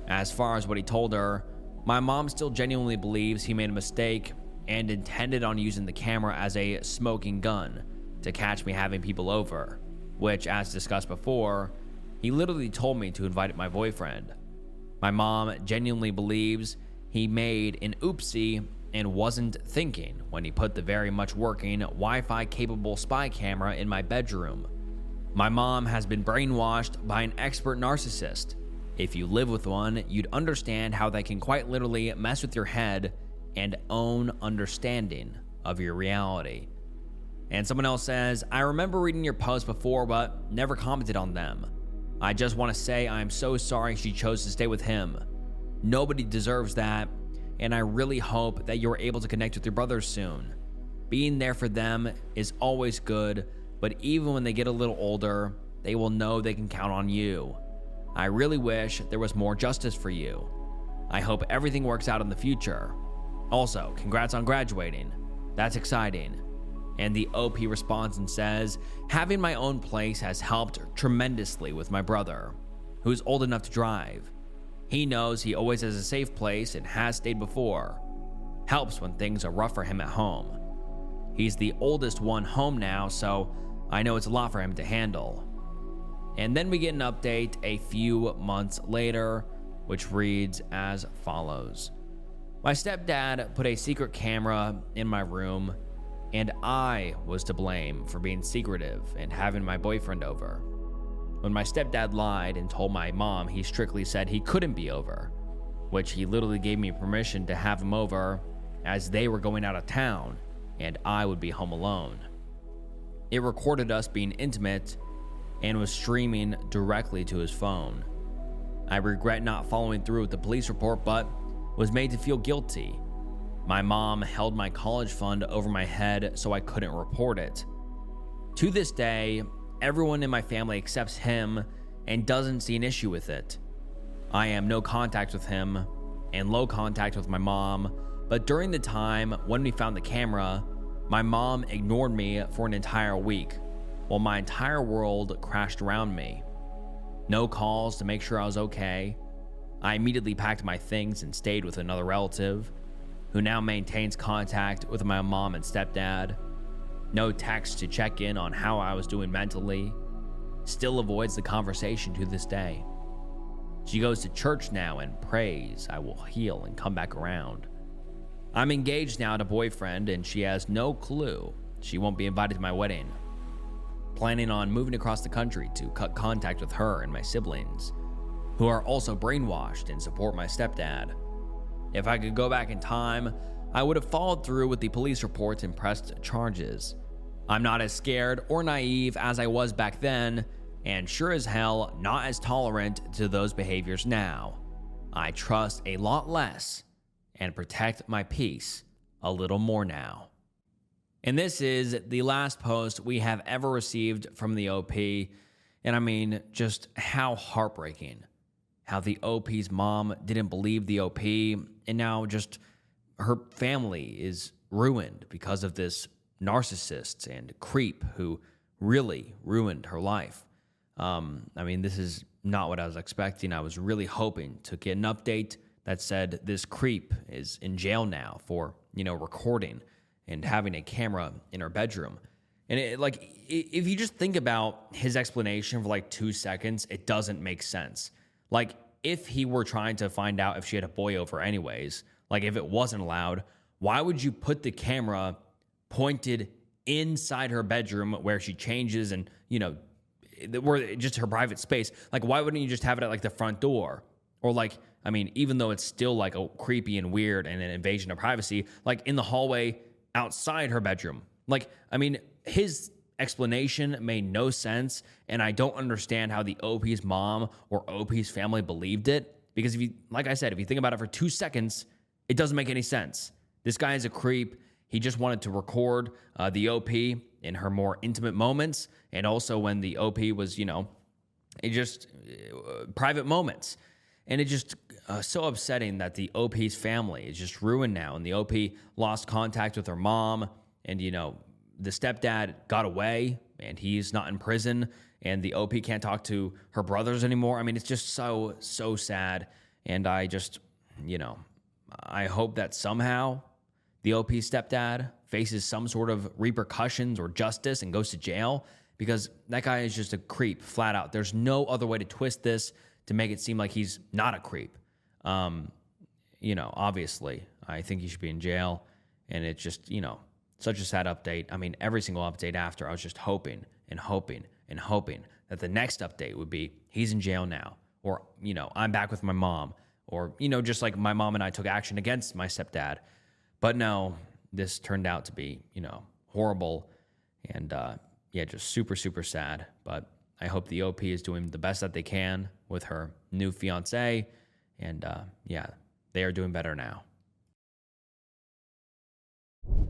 A: As far as what he told her, my mom still genuinely believes he made a mistake and intended on using the camera as a smoking gun to catch me having people over, which, as discussed before, he literally told me to invite my boyfriend. My mom genuinely believes he made an oopsie and wasn't thinking when he put the very much working Wi-Fi capable spy camera in my bedroom. My mom has been brainwashed by an expert narcissist. If you live with one, you'd understand how they can quite literally mess with your head and own understanding of your reality." And someone else says, "I remember reading your posts before, but never commented on them. I just want to say I'm so sorry she chose to stay with him. Nobody deserves that, and I really hope that you're able to connect with your brothers soon. Being there for them is always good, but even when they get a little older, they will know they can count on you. I really wish there was more justice for you. I hope everything works out in the future. Also, congrats on graduating. That's exciting." And the OP responds and says, "Having my own place has helped tremendously with my brother, who's old enough to drive. He knows he always has a safe place and has stayed before. Helps when things are rough for him at home. He's the oldest one home now, so I know it's a lot for him to handle. And then we get an update a few months later, which reads as follows. My stepdad put a secret camera in my room, and I was to blame for being secretive and having my boyfriend over. When my stepdad lied and told my mom he strictly said he couldn't be over, which he literally gave me permission to have him over as they were going out of town and I would be home alone. It recorded us being intimate and was streaming directly to his phone. I regret not following through with the police report, but was made to feel guilty. My mom held my college fund over my head so I couldn't report it. To this day, everyone in my family accepts him and doesn't see an issue with it. I am no contact with him and low contact with my mom, but during the time when we found the camera, my mom ignored me for an entire week while my entire world crashed around me. No calls to make sure I was okay. I immediately packed my things and stayed with another relative who now maintains contact with my mom and stepdad. No text to check in on how I was doing mentally. Still avoids the conversation to this day. She goes to church now and prays I will heal and come back around. I'm engaged now to a boyfriend and she has no clue she won't be invited to my wedding. Planning on moving across the country to cut contact with her and my siblings, who are also brainwashed and support my stepdad. If I could go back in time, I would have followed through with the police reports and pressed charges. I'm not as scared or naive as I was back then, and sure as hell not as tolerant to those behaviors now. I trust a lot less and protect my peace a little more now. And this is the last post we have ever received from the OP, and I mean, just how heartbreaking. How the OP's mom didn't believe the OP, and now just her family is ruined because of this narcissist and creep who really ruined her life. I mean, this is not what I was expecting. I was really hoping to get an update that said this creep is in jail now for, recording and having a camera in her bedroom. And if you just think about his explanation for 2 seconds, it doesn't make sense. If he were trying to find out if she had a boy over anyways, if it wasn't allowed, why would you put the camera pointed inside her bedroom where she changes and, where just her private space? Why wouldn't you just have it at the front door? Or even though it's still a creepy and weird and an invasion of privacy, in the hallway outside her bedroom. His explanation made no sense, and I don't understand how the OP's mom or OP's family believed it, because if you think about it for 2 seconds, it doesn't make any sense. This guy is a creep. He just wanted to record the OP in her more intimate moments, and also when the OP was, private moments. And it's just so upsetting that the OP's family is just ruined now, and the OP lost contact with her mom, and, the stepdad got away and he's not in prison, and the OP can't talk to her brothers anymore. It's just so sad. And I just, I hope that somehow the OP's stepdad faces some sort of repercussions or justice and goes to jail, because that guy is just a creep, flat out. There's no other way to twist this to make it seem like he's not a creep. Obviously, I think he should be in jail, and it's just, such a sad update. Every single update after, I was just hoping and hoping and hoping that the next update would be he's in jail now, or, I'm back with my mom, or, just like my mom and I took action against my stepdad. But no, this turned out to be, horrible, and just super, super sad. But I hope the OP is doing the best that they can with her new fiance, and they are doing better now.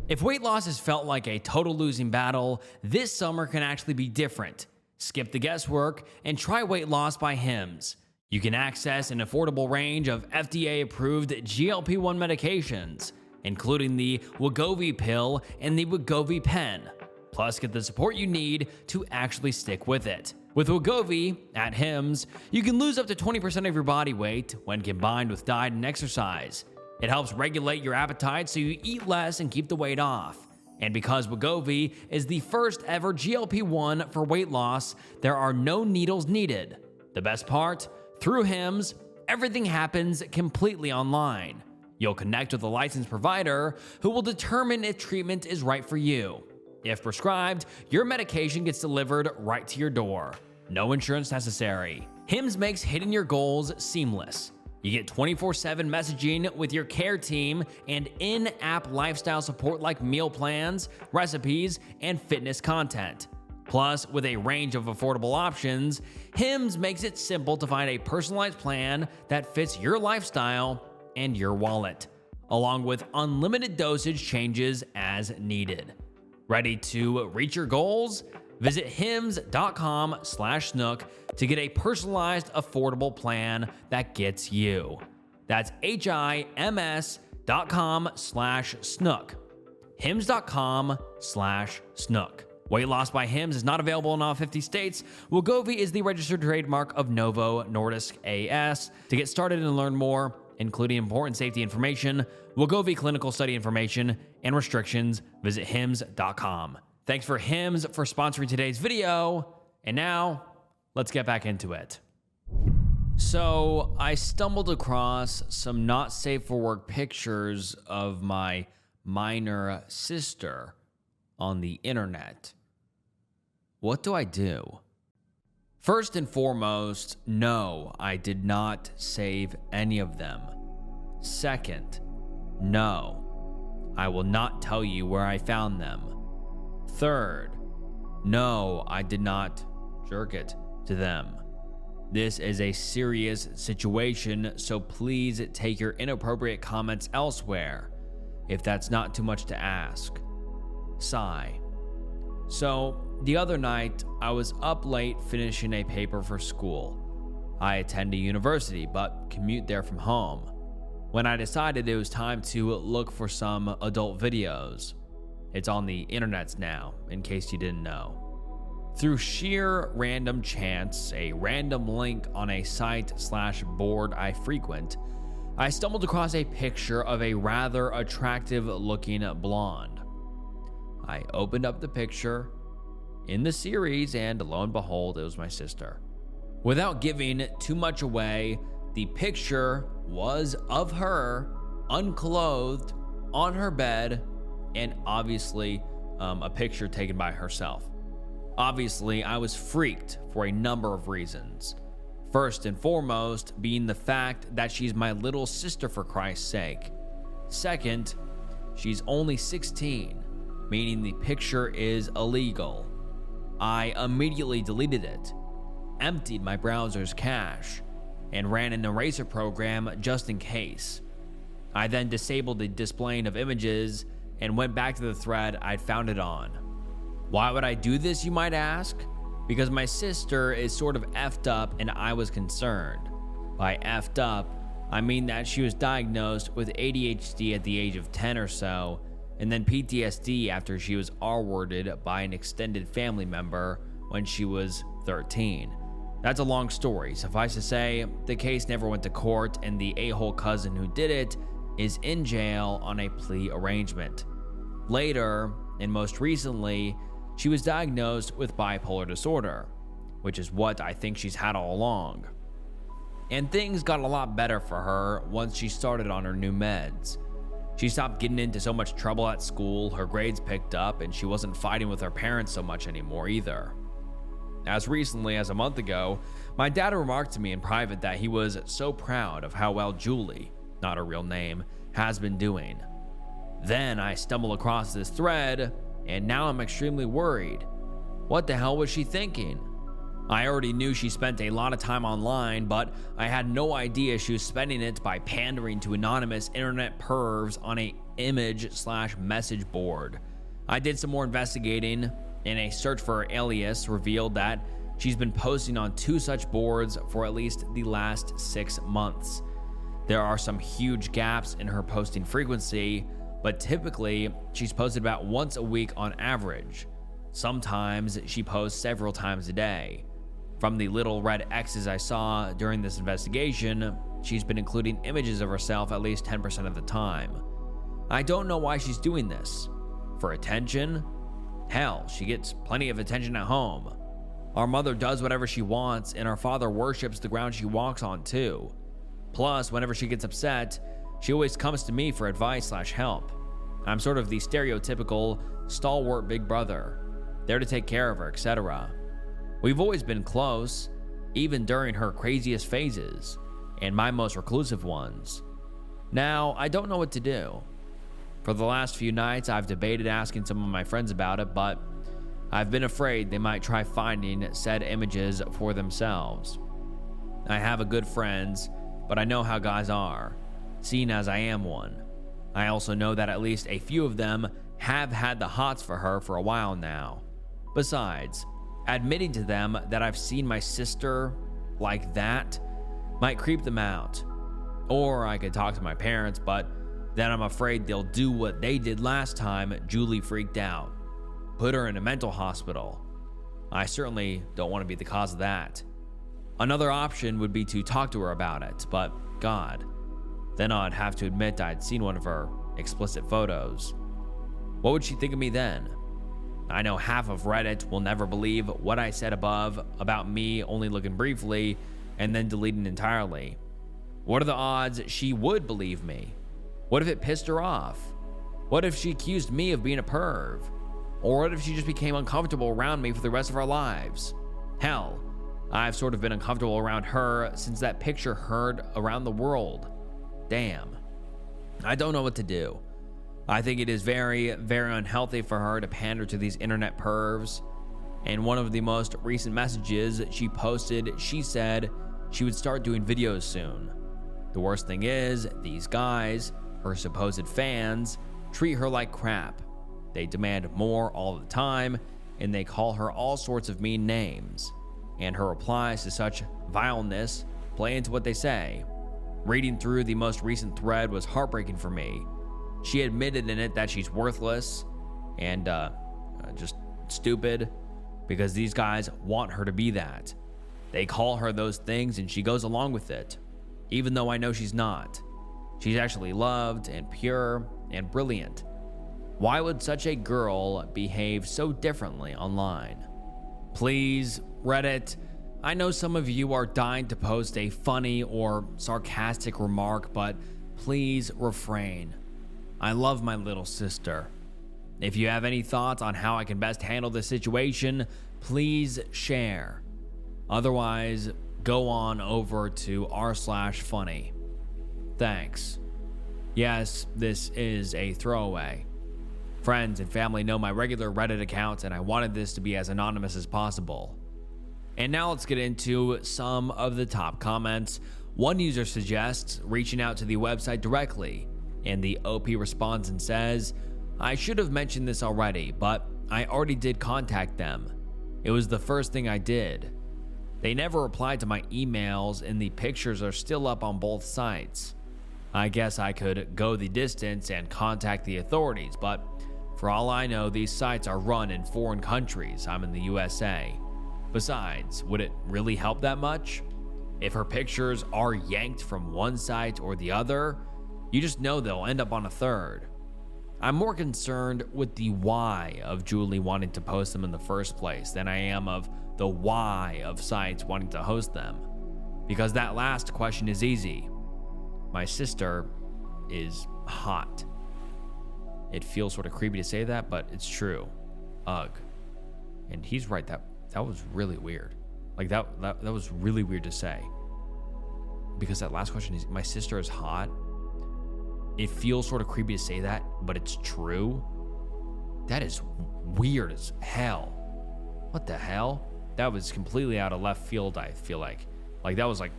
A: If weight loss has felt like a total losing battle, this summer can actually be different. Skip the guesswork and try weight loss by Hims. You can access an affordable range of FDA-approved GLP-1 medications, including the Wegovy pill and the Wegovy pen. Plus, get the support you need to actually stick with it. With Wegovy at Hims, you can lose up to 20% of your body weight when combined with diet and exercise. It helps regulate your appetite so you eat less and keep the weight off. And because Wegovy is the first ever GLP-1 for weight loss, there are no needles needed. The best part? Through Hims, everything happens completely online. You'll connect with a licensed provider who will determine if treatment is right for you. If prescribed, your medication gets delivered right to your door. No insurance necessary. Hims makes hitting your goals seamless. You get 24/7 messaging with your care team and in-app lifestyle support like meal plans, recipes, and fitness content. Plus, with a range of affordable options, Hims makes it simple to find a personalized plan that fits your lifestyle and your wallet, along with unlimited dosage changes as needed. Ready to reach your goals? Visit hims.com/snook to get a personalized, affordable plan that gets you. That's HIMS.com/snook. hims.com/snook. Weight loss by Hims is not available in all 50 states. Wegovy is the registered trademark of Novo Nordisk AS. To get started and learn more, including important safety information, Wegovy clinical study information, and restrictions, visit hims.com. Thanks for Hims for sponsoring today's video. And now, let's get back into it. So, I stumbled across some not safe for work pictures of my minor sister on the internet. What do I do? First and foremost, no, I did not save any of them. Second, no, I will not tell you where I found them. Third, no, I did not jerk it to them. This is a serious situation, so please take your inappropriate comments elsewhere, if that's not too much to ask. Sigh. So, the other night, I was up late finishing a paper for school. I attend a university, but commute there from home. When I decided it was time to look for some adult videos. It's on the internets now, in case you didn't know. Through sheer random chance, a random link on a site/board I frequent, I stumbled across a picture of a rather attractive looking blonde. I opened up the picture in the series, and lo and behold, it was my sister. Without giving too much away, the picture was of her, unclothed, on her bed, and obviously a picture taken by herself. Obviously, I was freaked for a number of reasons. First and foremost, being the fact that she's my little sister, for Christ's sake. Second, she's only 16, meaning the picture is illegal. I immediately deleted it, emptied my browser's cache, and ran an eraser program just in case. I then disabled the displaying of images and went back to the thread I'd found it on. Why would I do this, you might ask? Because my sister is sort of effed up and I was concerned. By effed up, I mean that she was diagnosed with ADHD at the age of 10 or so, and then PTSD after she was R-worded by an extended family member when she was 13. That's a long story. Suffice to say, the case never went to court, and the a-hole cousin who did it is in jail on a plea arrangement. Later, and most recently, she was diagnosed with bipolar disorder, which is what I think she's had all along. And things got a lot better for her once she started on her new meds. She stopped getting into so much trouble at school, her grades picked up, and she wasn't fighting with her parents so much anymore either. As recently as a month ago, my dad remarked to me in private that he was so proud of how well Julie, not her real name, has been doing. Then I stumbled across this thread, and now I'm extremely worried. What the hell was she thinking? I already knew she spent a lot of time online, but I had no idea she was spending it by pandering to anonymous internet pervs on a image/message board. I did some more investigating, and a search for her alias revealed that she's been posting on 2 such boards for at least the last 6 months. There are some huge gaps in her posting frequency, but typically she's posted about once a week on average. Sometimes she posts several times a day. From the little red X's I saw during this investigation, she's been including images of herself at least 10% of the time. I don't know why she's doing this. For attention? Hell, she gets plenty of attention at home. Our mother does whatever she wants, and our father worships the ground she walks on too. Plus, whenever she gets upset, she always comes to me for advice/help. I'm sort of the stereotypical stalwart big brother, there to take care of her, etc. We've always been close, even during her craziest phases, and my most reclusive ones. Now, I don't know what to do. For the last few nights, I've debated asking some of my friends about it, but I've been afraid they might try finding said images for themselves. I have a good friends, but I know how guys are, seeing as I am one. I also know that at least a few of them have had the hots for her for a while now. Besides, admitting to them that I've seen my sister like that might creep them out. Or I could talk to my parents, but then I'm afraid they'll do what they did last time Julie freaked out. Put her in a mental hospital. I certainly don't want to be the cause of that. Another option would be to talk to her about it, but God, then I'd have to admit I'd seen one of her explicit photos. What would she think of me then? I know half of Reddit will never believe what I said above about me only looking briefly and then deleting entirely. What are the odds she would believe me? What if it pissed her off? What if she accused me of being a perv? Or what if she just became uncomfortable around me for the rest of our lives? Hell, I've sort of been uncomfortable around her since that picture heard around the world. Damn. I don't know what to do. I think it is very, very unhealthy for her to pander to these internet pervs. In one of the most recent messages she posted, she said she would start doing videos soon. The worst thing is, these guys, her supposed fans, treat her like crap. They demand more all the time, and they call her all sorts of mean names. And her replies to such vileness play into what they say. Reading through the most recent thread was heartbreaking for me. She admitted in it that she's worthless and just stupid because these guys want her to be that. They call her those things and she goes along with it, even though I know she's not. She's actually loved and pure and brilliant. Why would such a girl behave so differently online? Please, Reddit, I know some of you are dying to post a funny or sarcastic remark, but please refrain. I love my little sister. If you have any thoughts on how I can best handle this situation, please share. Otherwise, go on over to r/funny. Thanks. Yes, this is a throwaway. Friends and family know my regular Reddit account, and I wanted this to be as anonymous as possible. And now let's get into some of the top comments. One user suggests reaching out to the website directly, and the OP responds and says, I should have mentioned this already, but I already did contact them. It was the first thing I did. They never replied to my emails, and the pictures are still up on both sites. I guess I could go the distance and contact the authorities, but for all I know, these sites are run in foreign countries. I'm in the USA. Besides, would it really help that much? If her pictures are yanked from one site or the other, you just know they'll end up on a third. I'm more concerned with the why of Julie wanting to post them in the first place than I am of the why of sites wanting to host them. Because that last question is easy. My sister is hot. It feels sort of creepy to say that, but it's true. Ugh. And he's right, that was really weird. Like that was really weird to say. Because that last question is, my sister is hot. It feels sort of creepy to say that, but it's true. That is weird as hell. What the hell? That was completely out of left field, I feel like. Like that was like,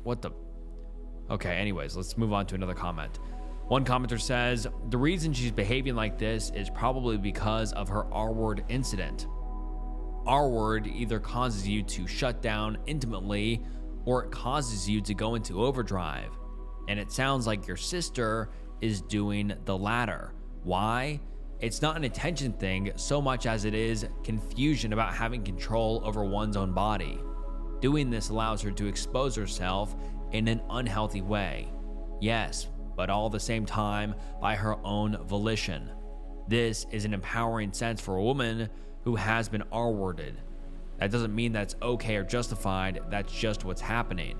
A: what the? Okay, anyways, let's move on to another comment. One commenter says, the reason she's behaving like this is probably because of her R-word incident. R-word either causes you to shut down intimately or it causes you to go into overdrive. And it sounds like your sister is doing the latter. Why? It's not an attention thing so much as it is confusion about having control over one's own body. Doing this allows her to expose herself in an unhealthy way. Yes, but all at the same time by her own volition. This is an empowering sense for a woman who has been R-worded. That doesn't mean that's okay or justified, that's just what's happening.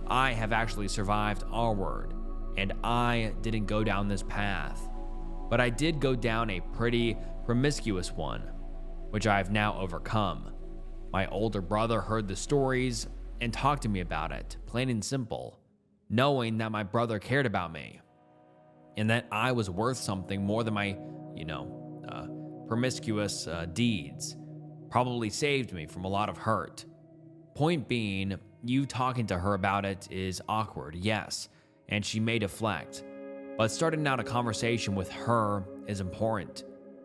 A: I have actually survived R-word, and I didn't go down this path. But I did go down a pretty promiscuous one, which I have now overcome. My older brother heard the stories and talked to me about it, plain and simple, knowing that my brother cared about me and that I was worth something more than my, promiscuous deeds. Probably saved me from a lot of hurt. Point being, you talking to her about it is awkward, yes, and she may deflect. But starting out a conversation with her is important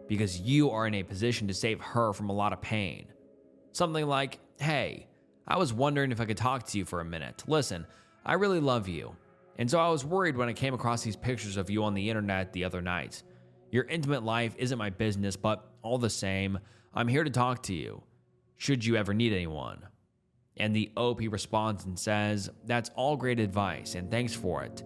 A: because you are in a position to save her from a lot of pain. Something like, hey, I was wondering if I could talk to you for a minute. Listen, I really love you. And so I was worried when I came across these pictures of you on the internet the other night. Your intimate life isn't my business, but all the same, I'm here to talk to you, should you ever need anyone. And the OP responds and says, that's all great advice and thanks for it.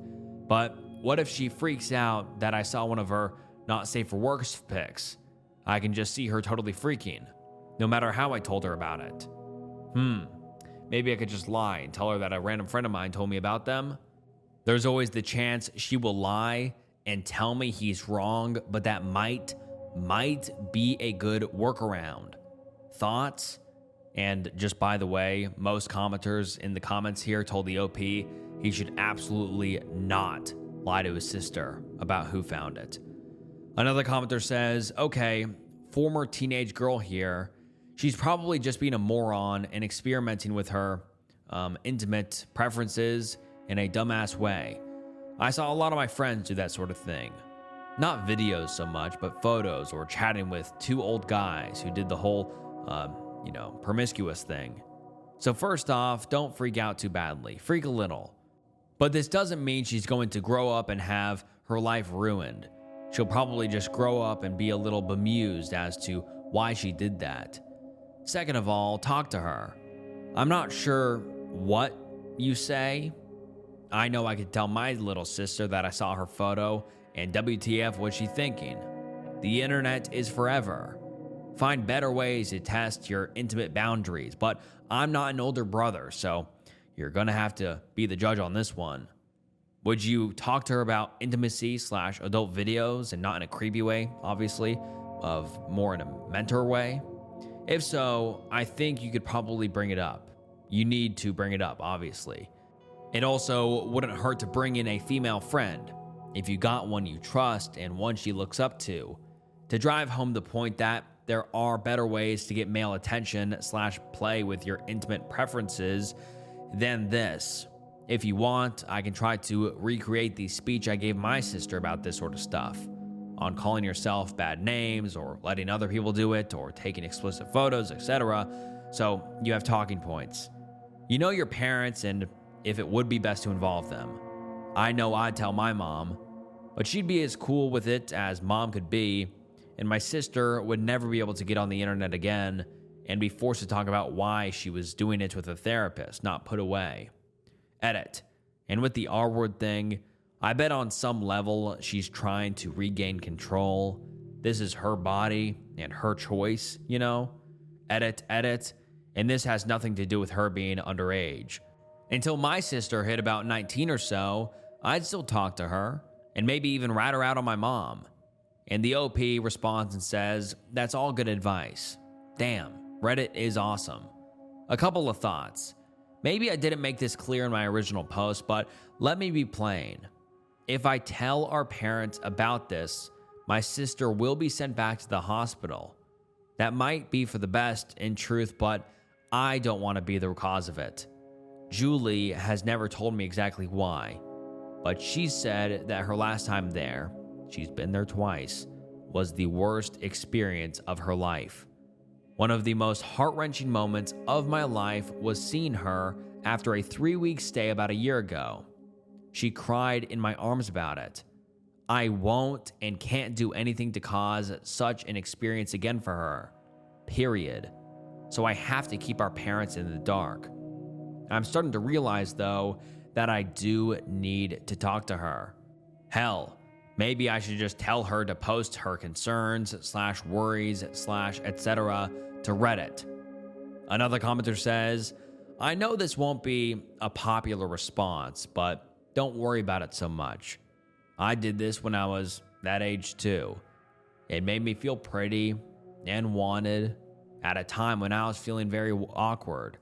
A: But what if she freaks out that I saw one of her not safe for work pics? I can just see her totally freaking, no matter how I told her about it. Maybe I could just lie and tell her that a random friend of mine told me about them. There's always the chance she will lie and tell me he's wrong, but that might be a good workaround. Thoughts? And just by the way, most commenters in the comments here told the OP he should absolutely not lie to his sister about who found it. Another commenter says, okay, former teenage girl here, she's probably just being a moron and experimenting with her intimate preferences in a dumbass way. I saw a lot of my friends do that sort of thing. Not videos so much, but photos or chatting with two old guys who did the whole, promiscuous thing. So first off, don't freak out too badly. Freak a little. But this doesn't mean she's going to grow up and have her life ruined. She'll probably just grow up and be a little bemused as to why she did that. Second of all, talk to her. I'm not sure what you say. I know I could tell my little sister that I saw her photo, and WTF was she thinking? The internet is forever. Find better ways to test your intimate boundaries, but I'm not an older brother, so you're gonna have to be the judge on this one. Would you talk to her about intimacy/adult videos and not in a creepy way, obviously, of more in a mentor way? If so, I think you could probably bring it up. You need to bring it up, obviously. It also wouldn't hurt to bring in a female friend, if you got one you trust and one she looks up to drive home the point that there are better ways to get male attention/play with your intimate preferences than this. If you want, I can try to recreate the speech I gave my sister about this sort of stuff, on calling yourself bad names or letting other people do it or taking explicit photos, etc. So you have talking points. You know your parents and if it would be best to involve them. I know I'd tell my mom, but she'd be as cool with it as mom could be, and my sister would never be able to get on the internet again and be forced to talk about why she was doing it with a therapist, not put away. Edit. And with the R-word thing, I bet on some level she's trying to regain control. This is her body and her choice, Edit. And this has nothing to do with her being underage. Until my sister hit about 19 or so, I'd still talk to her and maybe even rat her out on my mom. And the OP responds and says, that's all good advice. Damn, Reddit is awesome. A couple of thoughts. Maybe I didn't make this clear in my original post, but let me be plain. If I tell our parents about this, my sister will be sent back to the hospital. That might be for the best in truth, but I don't want to be the cause of it. Julie has never told me exactly why, but she said that her last time there, she's been there twice, was the worst experience of her life. One of the most heart-wrenching moments of my life was seeing her after a 3-week stay about a year ago. She cried in my arms about it. I won't and can't do anything to cause such an experience again for her. Period. So I have to keep our parents in the dark. I'm starting to realize, though, that I do need to talk to her. Hell, maybe I should just tell her to post her concerns/worries/ etc. to Reddit. Another commenter says, I know this won't be a popular response, but don't worry about it so much. I did this when I was that age too. It made me feel pretty and wanted at a time when I was feeling very awkward.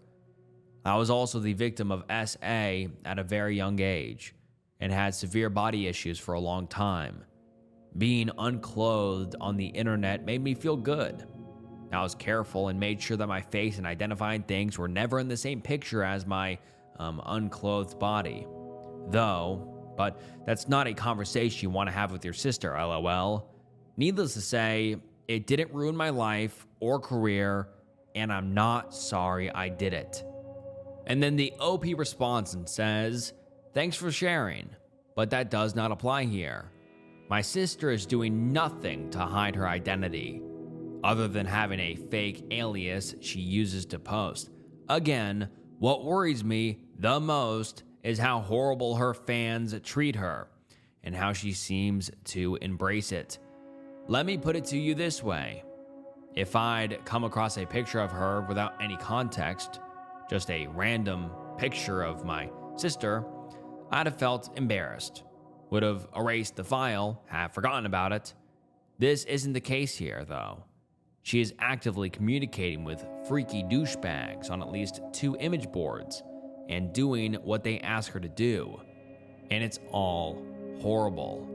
A: I was also the victim of SA at a very young age and had severe body issues for a long time. Being unclothed on the internet made me feel good. I was careful and made sure that my face and identifying things were never in the same picture as my unclothed body. But that's not a conversation you want to have with your sister, lol. Needless to say, it didn't ruin my life or career, and I'm not sorry I did it. And then the OP responds and says, thanks for sharing, but that does not apply here. My sister is doing nothing to hide her identity, other than having a fake alias she uses to post. Again, what worries me the most is how horrible her fans treat her, and how she seems to embrace it. Let me put it to you this way. If I'd come across a picture of her without any context, just a random picture of my sister, I'd have felt embarrassed, would have erased the file, have forgotten about it. This isn't the case here, though. She is actively communicating with freaky douchebags on at least 2 image boards and doing what they ask her to do. And it's all horrible.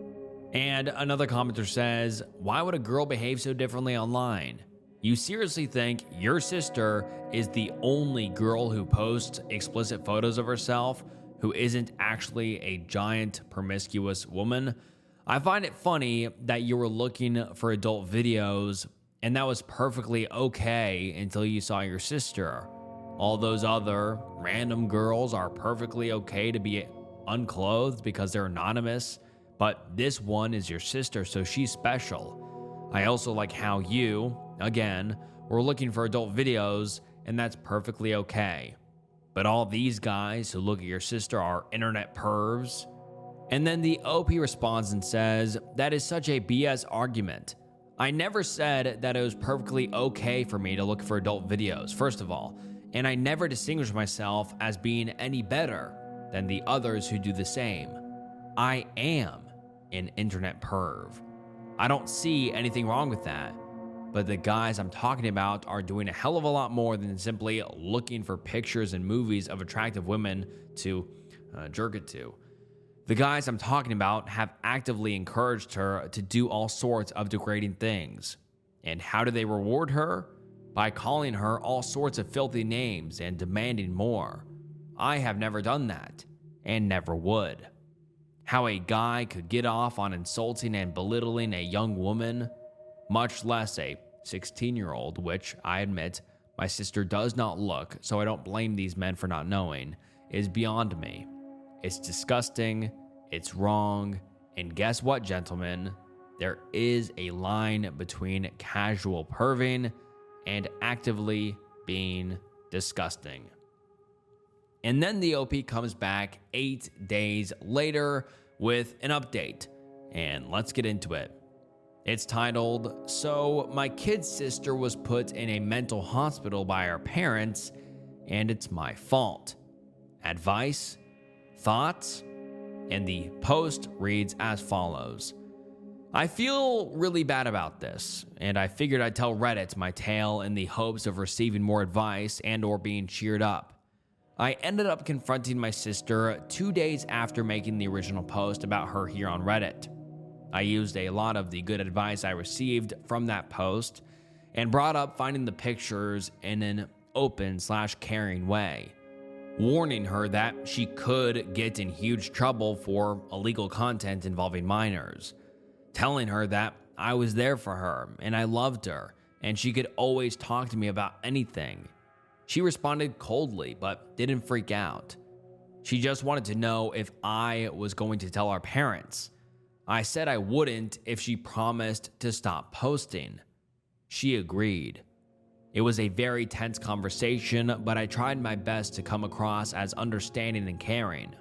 A: And another commenter says, why would a girl behave so differently online? You seriously think your sister is the only girl who posts explicit photos of herself who isn't actually a giant promiscuous woman? I find it funny that you were looking for adult videos and that was perfectly okay until you saw your sister. All those other random girls are perfectly okay to be unclothed because they're anonymous, but this one is your sister, so she's special. I also like how you, again, were looking for adult videos, and that's perfectly okay. But all these guys who look at your sister are internet pervs. And then the OP responds and says, that is such a BS argument. I never said that it was perfectly okay for me to look for adult videos, first of all, and I never distinguished myself as being any better than the others who do the same. I am an internet perv. I don't see anything wrong with that, but the guys I'm talking about are doing a hell of a lot more than simply looking for pictures and movies of attractive women to jerk it to. The guys I'm talking about have actively encouraged her to do all sorts of degrading things. And how do they reward her? By calling her all sorts of filthy names and demanding more. I have never done that, and never would. How a guy could get off on insulting and belittling a young woman, much less a 16-year-old, which I admit my sister does not look, so I don't blame these men for not knowing, is beyond me. It's disgusting, it's wrong, and guess what, gentlemen? There is a line between casual perving and actively being disgusting. And then the OP comes back 8 days later with an update, and let's get into it. It's titled, So My kid's sister was put in a mental hospital by her parents, and it's my fault. Advice? Thoughts? And the post reads as follows. I feel really bad about this, and I figured I'd tell Reddit my tale in the hopes of receiving more advice and or being cheered up. I ended up confronting my sister 2 days after making the original post about her here on Reddit. I used a lot of the good advice I received from that post and brought up finding the pictures in an open/caring way, warning her that she could get in huge trouble for illegal content involving minors, telling her that I was there for her and I loved her and she could always talk to me about anything. She responded coldly but didn't freak out. She just wanted to know if I was going to tell our parents. I said I wouldn't if she promised to stop posting. She agreed. It was a very tense conversation, but I tried my best to come across as understanding and caring.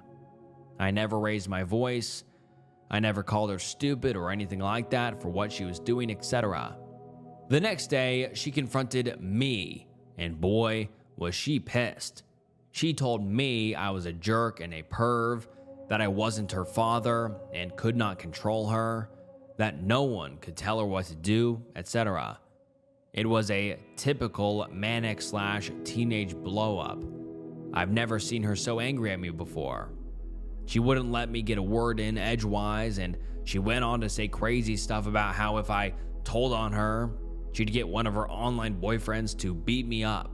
A: I never raised my voice. I never called her stupid or anything like that for what she was doing, etc. The next day, she confronted me, and boy, was she pissed. She told me I was a jerk and a perv, that I wasn't her father and could not control her, that no one could tell her what to do, etc. It was a typical manic/teenage blow-up. I've never seen her so angry at me before. She wouldn't let me get a word in edgewise, and she went on to say crazy stuff about how if I told on her, she'd get one of her online boyfriends to beat me up.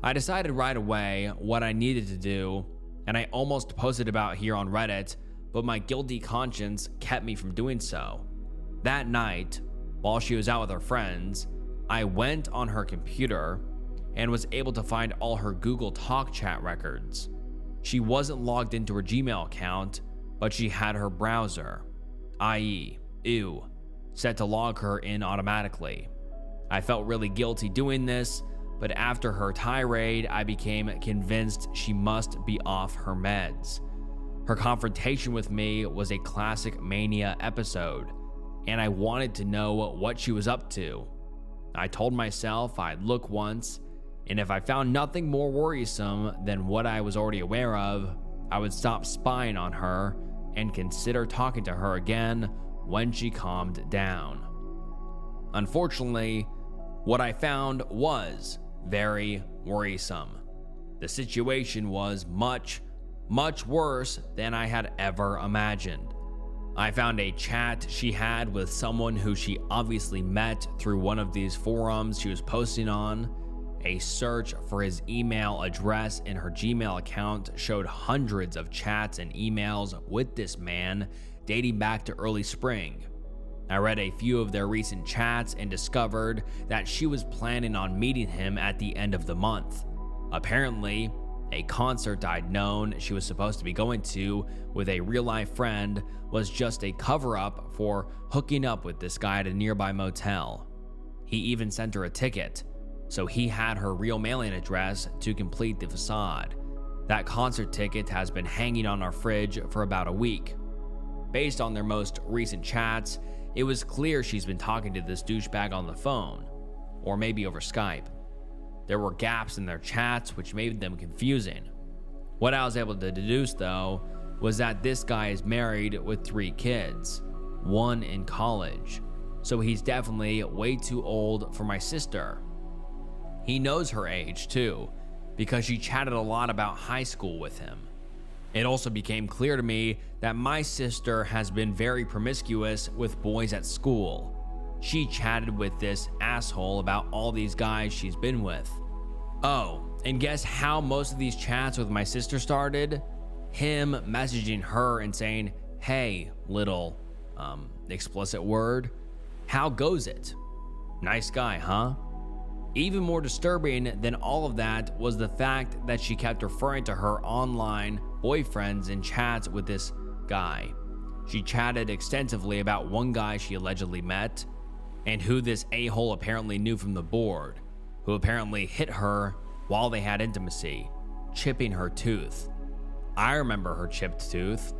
A: I decided right away what I needed to do, and I almost posted about here on Reddit, but my guilty conscience kept me from doing so. That night, while she was out with her friends, I went on her computer and was able to find all her Google Talk chat records. She wasn't logged into her Gmail account, but she had her browser, i.e., set to log her in automatically. I felt really guilty doing this, but after her tirade, I became convinced she must be off her meds. Her confrontation with me was a classic mania episode, and I wanted to know what she was up to. I told myself I'd look once, and if I found nothing more worrisome than what I was already aware of, I would stop spying on her and consider talking to her again when she calmed down. Unfortunately, what I found was very worrisome. The situation was much, much worse than I had ever imagined. I found a chat she had with someone who she obviously met through one of these forums she was posting on. A search for his email address in her Gmail account showed hundreds of chats and emails with this man dating back to early spring. I read a few of their recent chats and discovered that she was planning on meeting him at the end of the month. Apparently, a concert I'd known she was supposed to be going to with a real-life friend was just a cover-up for hooking up with this guy at a nearby motel. He even sent her a ticket, so he had her real mailing address to complete the facade. That concert ticket has been hanging on our fridge for about a week. Based on their most recent chats, it was clear she's been talking to this douchebag on the phone, or maybe over Skype. There were gaps in their chats which made them confusing. What I was able to deduce, though, was that this guy is married with 3 kids, 1 in college, so he's definitely way too old for my sister. He knows her age, too, because she chatted a lot about high school with him. It also became clear to me that my sister has been very promiscuous with boys at school. She chatted with this asshole about all these guys she's been with. Oh, and guess how most of these chats with my sister started? Him messaging her and saying, "Hey, little, explicit word, how goes it? Nice guy, huh?" Even more disturbing than all of that was the fact that she kept referring to her online boyfriends in chats with this guy. She chatted extensively about one guy she allegedly met, and who this a-hole apparently knew from the board, who apparently hit her while they had intimacy, chipping her tooth. I remember her chipped tooth.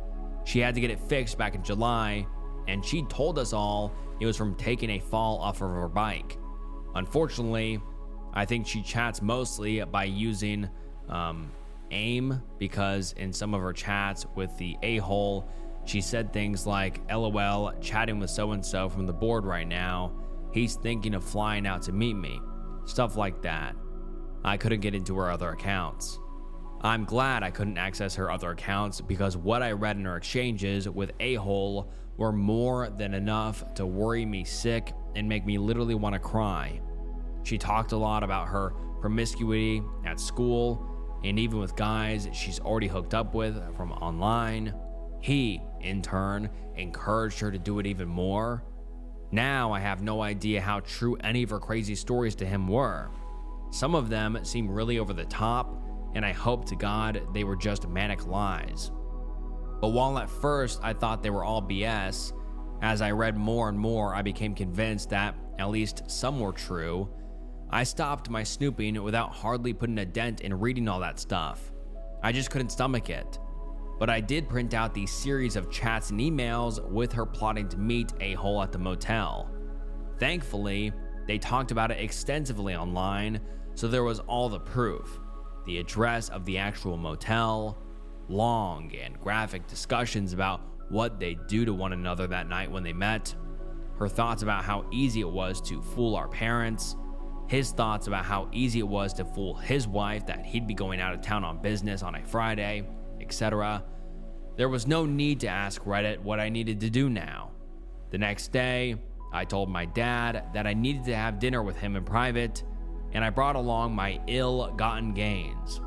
A: She had to get it fixed back in July, and she told us all it was from taking a fall off of her bike. Unfortunately, I think she chats mostly by using AIM, because in some of her chats with the a-hole, she said things like, "LOL, chatting with so-and-so from the board right now. He's thinking of flying out to meet me." Stuff like that. I couldn't get into her other accounts. I'm glad I couldn't access her other accounts, because what I read in her exchanges with a-hole were more than enough to worry me sick and make me literally want to cry. She talked a lot about her promiscuity at school and even with guys she's already hooked up with from online. He, in turn, encouraged her to do it even more. Now I have no idea how true any of her crazy stories to him were. Some of them seem really over the top, and I hope to God they were just manic lies. But while at first I thought they were all BS, as I read more and more I became convinced that at least some were true. I stopped my snooping without hardly putting a dent in reading all that stuff. I just couldn't stomach it. But I did print out the series of chats and emails with her plotting to meet A-hole at the motel. Thankfully, they talked about it extensively online, so there was all the proof. The address of the actual motel, long and graphic discussions about what they'd do to one another that night when they met, her thoughts about how easy it was to fool our parents, his thoughts about how easy it was to fool his wife that he'd be going out of town on business on a Friday, etc. There was no need to ask Reddit what I needed to do now. The next day, I told my dad that I needed to have dinner with him in private, and I brought along my ill-gotten gains.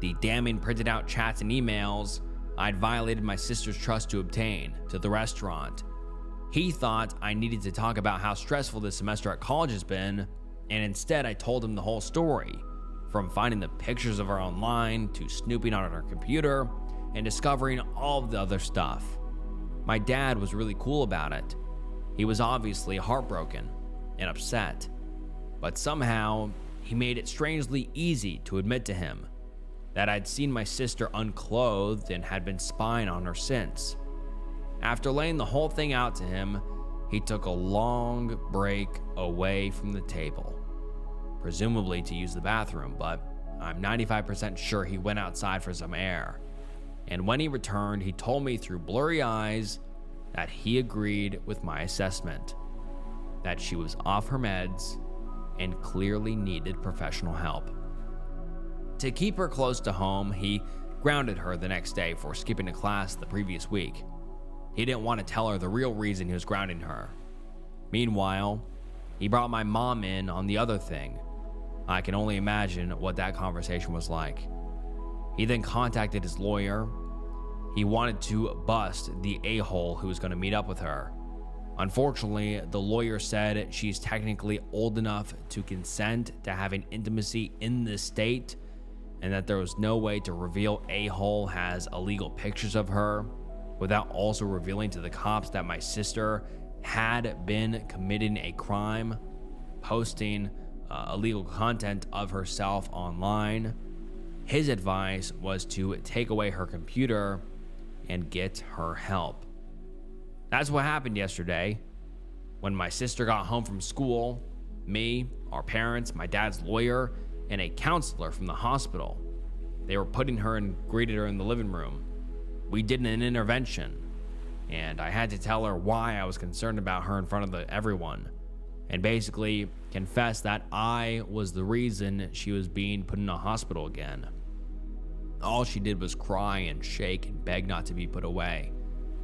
A: The damning printed out chats and emails I'd violated my sister's trust to obtain to the restaurant. He thought I needed to talk about how stressful this semester at college has been, and instead I told him the whole story, from finding the pictures of her online to snooping on her computer and discovering all of the other stuff. My dad was really cool about it. He was obviously heartbroken and upset, but somehow he made it strangely easy to admit to him that I'd seen my sister unclothed and had been spying on her since. After laying the whole thing out to him, he took a long break away from the table, presumably to use the bathroom, but I'm 95% sure he went outside for some air. And when he returned, he told me through blurry eyes that he agreed with my assessment, that she was off her meds and clearly needed professional help. To keep her close to home, he grounded her the next day for skipping a class the previous week. He didn't want to tell her the real reason he was grounding her. Meanwhile, he brought my mom in on the other thing. I can only imagine what that conversation was like. He then contacted his lawyer. He wanted to bust the a-hole who was going to meet up with her. Unfortunately, the lawyer said she's technically old enough to consent to having intimacy in this state, and that there was no way to reveal a-hole has illegal pictures of her without also revealing to the cops that my sister had been committing a crime, posting illegal content of herself online. His advice was to take away her computer and get her help. That's what happened yesterday. When my sister got home from school, me, our parents, my dad's lawyer, and a counselor from the hospital, they were putting her and greeted her in the living room. We did an intervention, and I had to tell her why I was concerned about her in front of everyone, and basically confess that I was the reason she was being put in a hospital again. All she did was cry and shake and beg not to be put away,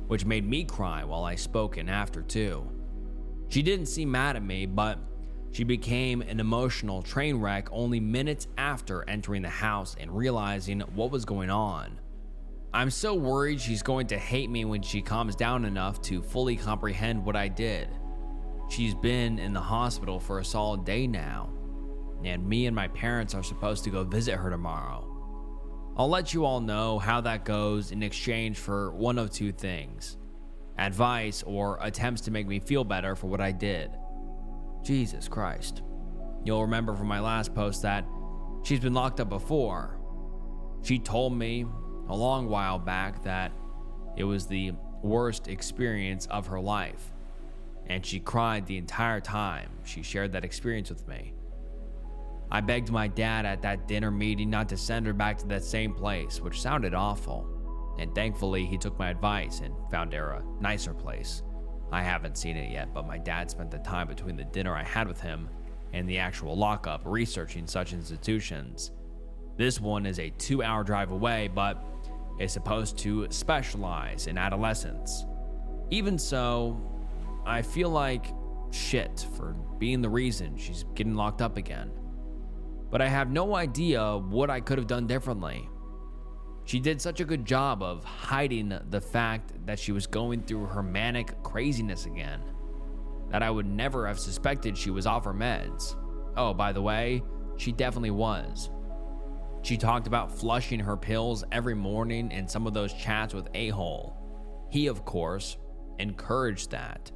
A: which made me cry while I spoke in after too. She didn't seem mad at me, but she became an emotional train wreck only minutes after entering the house and realizing what was going on. I'm so worried she's going to hate me when she calms down enough to fully comprehend what I did. She's been in the hospital for a solid day now, and me and my parents are supposed to go visit her tomorrow. I'll let you all know how that goes in exchange for one of two things: advice or attempts to make me feel better for what I did. Jesus Christ. You'll remember from my last post that she's been locked up before. She told me a long while back that it was the worst experience of her life, and she cried the entire time she shared that experience with me. I begged my dad at that dinner meeting not to send her back to that same place, which sounded awful, and thankfully he took my advice and found her a nicer place. I haven't seen it yet, but my dad spent the time between the dinner I had with him and the actual lockup researching such institutions. This one is a 2-hour drive away, but is supposed to specialize in adolescents. Even so, I feel like shit for being the reason she's getting locked up again. But I have no idea what I could have done differently. She did such a good job of hiding the fact that she was going through her manic craziness again, that I would never have suspected she was off her meds. Oh, by the way, she definitely was. She talked about flushing her pills every morning in some of those chats with A-hole. He, of course, encouraged that.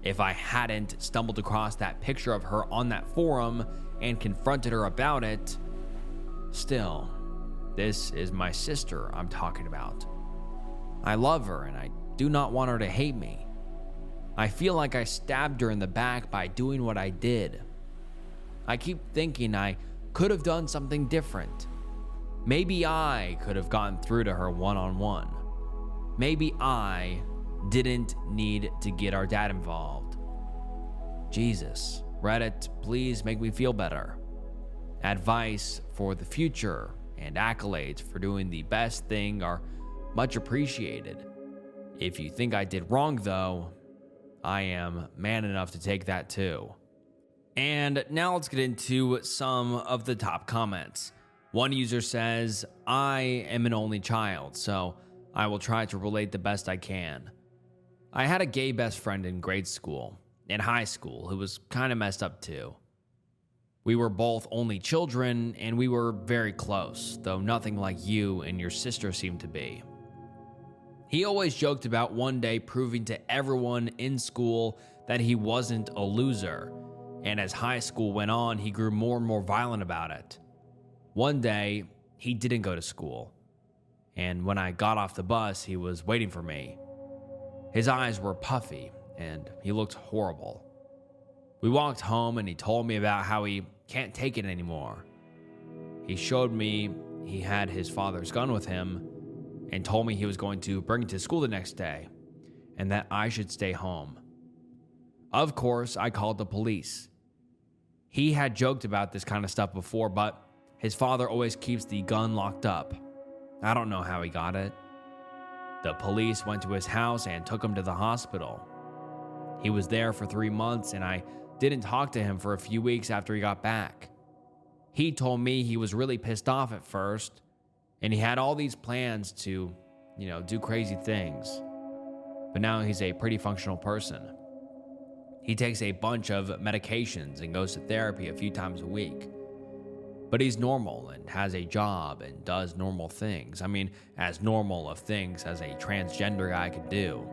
A: if I hadn't stumbled across that picture of her on that forum and confronted her about it. Still, this is my sister I'm talking about. I love her and I do not want her to hate me. I feel like I stabbed her in the back by doing what I did. I keep thinking I could have done something different. Maybe I could have gotten through to her one-on-one. Maybe I didn't need to get our dad involved. Jesus, Reddit, please make me feel better. Advice for the future and accolades for doing the best thing are much appreciated. If you think I did wrong though, I am man enough to take that too. And now let's get into some of the top comments. One user says, I am an only child, so I will try to relate the best I can. I had a gay best friend in grade school and high school who was kind of messed up too. We were both only children and we were very close, though nothing like you and your sister seemed to be. He always joked about one day proving to everyone in school that he wasn't a loser, and as high school went on, he grew more and more violent about it. One day, he didn't go to school, and when I got off the bus, he was waiting for me. His eyes were puffy, and he looked horrible. We walked home, and he told me about how he can't take it anymore. He showed me he had his father's gun with him, and told me he was going to bring it to school the next day, and that I should stay home. Of course, I called the police. He had joked about this kind of stuff before, but his father always keeps the gun locked up. I don't know how he got it. The police went to his house and took him to the hospital. He was there for 3 months, and I didn't talk to him for a few weeks after he got back. He told me he was really pissed off at first, and he had all these plans to, do crazy things. But now he's a pretty functional person. He takes a bunch of medications and goes to therapy a few times a week. But he's normal and has a job and does normal things. I mean, as normal of things as a transgender guy could do.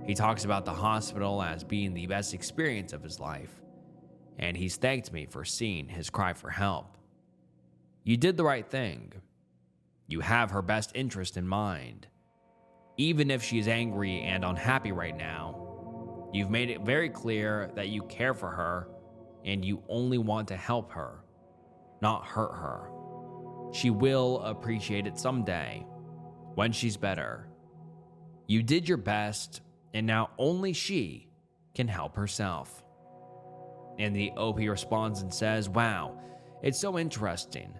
A: He talks about the hospital as being the best experience of his life. And he's thanked me for seeing his cry for help. You did the right thing. You have her best interest in mind. Even if she's angry and unhappy right now, you've made it very clear that you care for her and you only want to help her, not hurt her. She will appreciate it someday, when she's better. You did your best, and now only she can help herself. And the OP responds and says, wow, it's so interesting.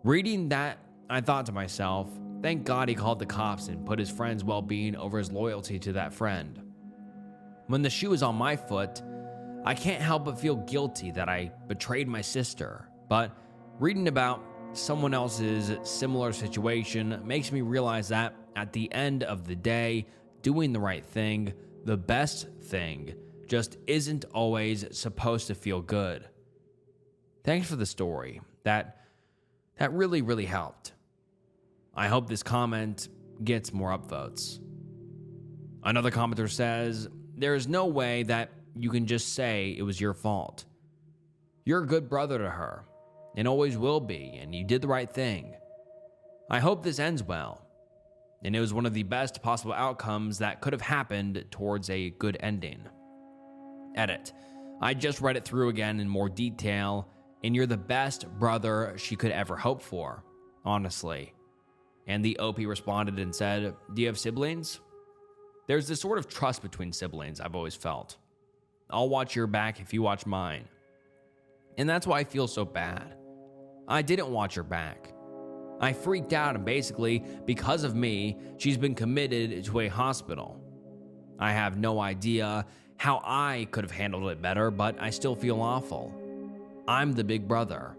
A: Reading that, I thought to myself, thank God he called the cops and put his friend's well-being over his loyalty to that friend. When the shoe is on my foot, I can't help but feel guilty that I betrayed my sister. But reading about someone else's similar situation makes me realize that at the end of the day, doing the right thing, the best thing, just isn't always supposed to feel good. Thanks for the story. That really, really helped. I hope this comment gets more upvotes. Another commenter says, there is no way that you can just say it was your fault. You're a good brother to her, and always will be, and you did the right thing. I hope this ends well, and it was one of the best possible outcomes that could have happened towards a good ending. Edit. I just read it through again in more detail, and you're the best brother she could ever hope for, honestly. And the OP responded and said, do you have siblings? There's this sort of trust between siblings I've always felt. I'll watch your back if you watch mine. And that's why I feel so bad. I didn't watch her back. I freaked out, and basically, because of me, she's been committed to a hospital. I have no idea how I could have handled it better, but I still feel awful. I'm the big brother.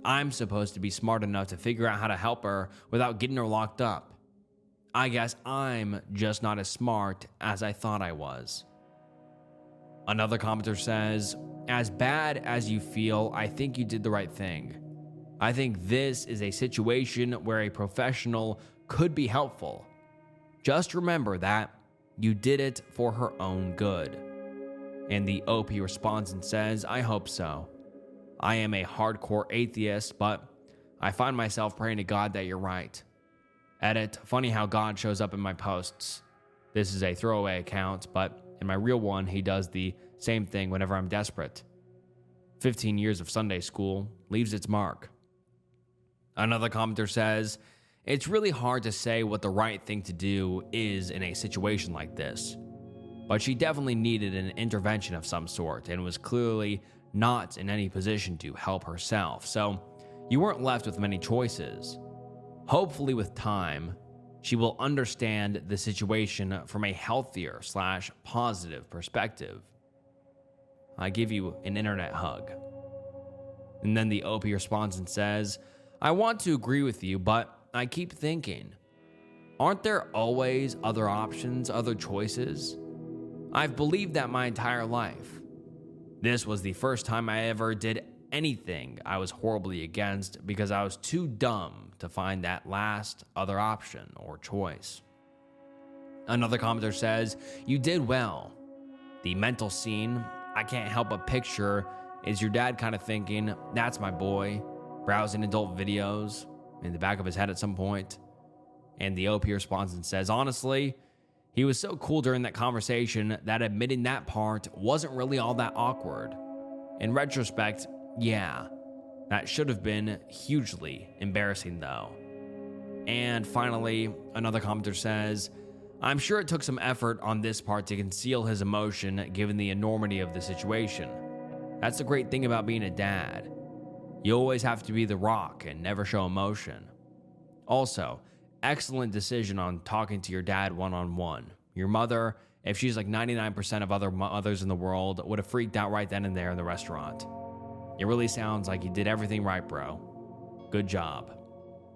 A: I'm supposed to be smart enough to figure out how to help her without getting her locked up. I guess I'm just not as smart as I thought I was. Another commenter says, as bad as you feel, I think you did the right thing. I think this is a situation where a professional could be helpful. Just remember that you did it for her own good. And the OP responds and says, I hope so. I am a hardcore atheist, but I find myself praying to God that you're right. Edit, funny how God shows up in my posts. This is a throwaway account, but in my real one, he does the same thing whenever I'm desperate. 15 years of Sunday school leaves its mark. Another commenter says, it's really hard to say what the right thing to do is in a situation like this. But she definitely needed an intervention of some sort and was clearly not in any position to help herself. So you weren't left with many choices. Hopefully with time, she will understand the situation from a healthier/positive perspective. I give you an internet hug. And then the OP responds and says, I want to agree with you, but I keep thinking, aren't there always other options, other choices? I've believed that my entire life. This was the first time I ever did anything I was horribly against because I was too dumb to find that last other option or choice. Another commenter says, you did well. The mental scene I can't help but picture is your dad kind of thinking, that's my boy, browsing adult videos in the back of his head at some point. And the OP responds and says, honestly, he was so cool during that conversation that admitting that part wasn't really all that awkward. In retrospect, yeah, that should have been hugely embarrassing though. And finally, another commenter says, I'm sure it took some effort on this part to conceal his emotion given the enormity of the situation. That's the great thing about being a dad. You always have to be the rock and never show emotion. Also, excellent decision on talking to your dad one-on-one. Your mother, if she's like 99% of other mothers in the world, would have freaked out right then and there in the restaurant. It really sounds like you did everything right, bro. Good job.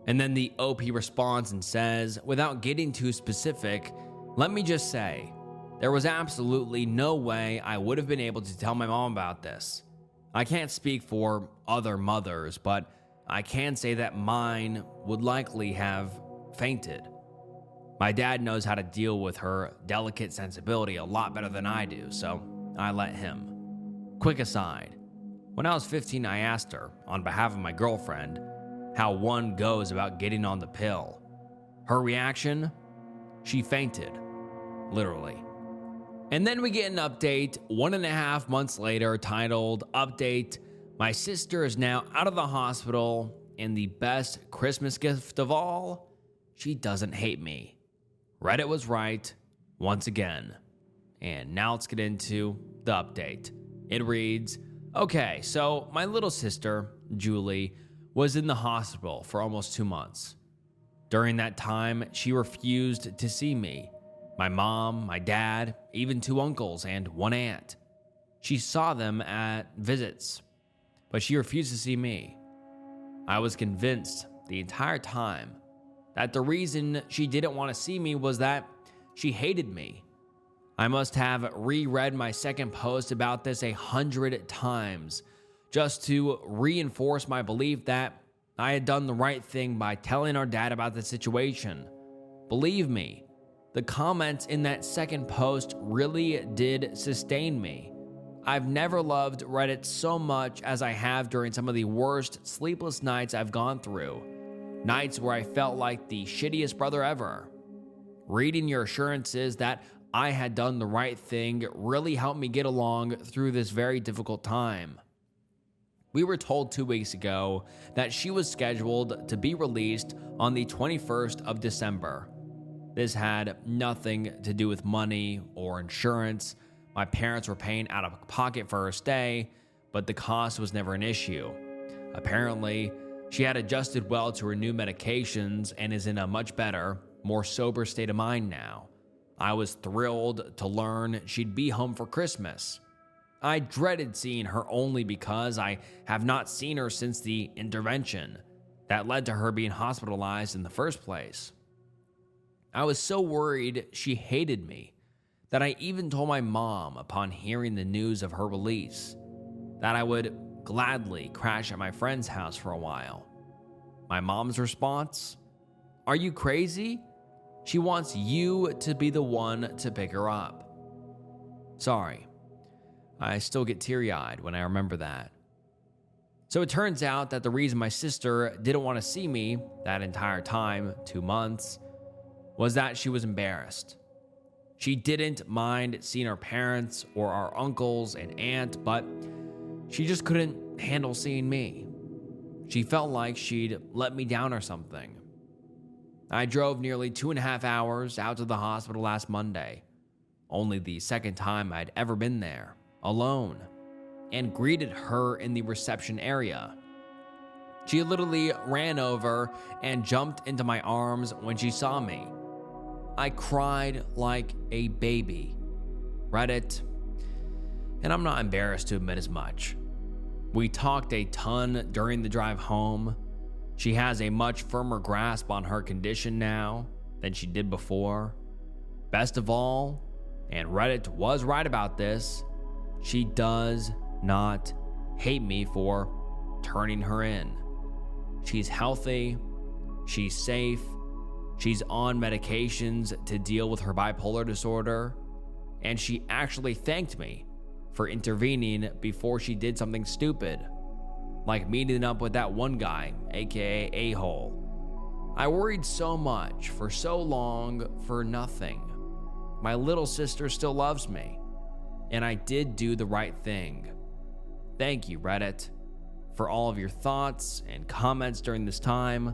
A: And then the OP responds and says, without getting too specific, let me just say, there was absolutely no way I would have been able to tell my mom about this. I can't speak for other mothers, but I can say that mine would likely have fainted. My dad knows how to deal with her delicate sensibility a lot better than I do, so I let him. Quick aside, when I was 15, I asked her, on behalf of my girlfriend, how one goes about getting on the pill. Her reaction? She fainted. Literally. And then we get an update 1.5 months later titled, Update, my sister is now out of the hospital, and the best Christmas gift of all, she doesn't hate me. Reddit was right, once again. And now let's get into the update. It reads, okay, so my little sister, Julie, was in the hospital for almost 2 months. During that time, she refused to see me, my mom, my dad, even 2 uncles and 1 aunt. She saw them at visits, but she refused to see me. I was convinced the entire time that the reason she didn't want to see me was that she hated me. I must have reread my second post about this 100 times just to reinforce my belief that I had done the right thing by telling our dad about the situation. Believe me, the comments in that second post really did sustain me. I've never loved Reddit so much as I have during some of the worst sleepless nights I've gone through. Nights where I felt like the shittiest brother ever. Reading your assurances that I had done the right thing really helped me get along through this very difficult time. We were told 2 weeks ago that she was scheduled to be released on the 21st of December. This had nothing to do with money or insurance. My parents were paying out of pocket for her stay, but the cost was never an issue. Apparently, she had adjusted well to her new medications and is in a much better, more sober state of mind now. I was thrilled to learn she'd be home for Christmas. I dreaded seeing her only because I have not seen her since the intervention that led to her being hospitalized in the first place. I was so worried she hated me that I even told my mom upon hearing the news of her release that I would gladly crash at my friend's house for a while. My mom's response? Are you crazy? She wants you to be the one to pick her up. Sorry. I still get teary-eyed when I remember that. So it turns out that the reason my sister didn't want to see me that entire time, 2 months, was that she was embarrassed. She didn't mind seeing our parents or our uncles and aunt, but she just couldn't handle seeing me. She felt like she'd let me down or something. I drove nearly 2.5 hours out to the hospital last Monday, only the second time I'd ever been there, alone, and greeted her in the reception area. She literally ran over and jumped into my arms when she saw me. I cried like a baby. Reddit, and I'm not embarrassed to admit as much. We talked a ton during the drive home. She has a much firmer grasp on her condition now than she did before. Best of all, and Reddit was right about this, she does not hate me for turning her in. She's healthy, she's safe, she's on medications to deal with her bipolar disorder, and she actually thanked me for intervening before she did something stupid, like meeting up with that one guy, aka a-hole. I worried so much for so long for nothing. My little sister still loves me, and I did do the right thing. Thank you, Reddit, for all of your thoughts and comments during this time.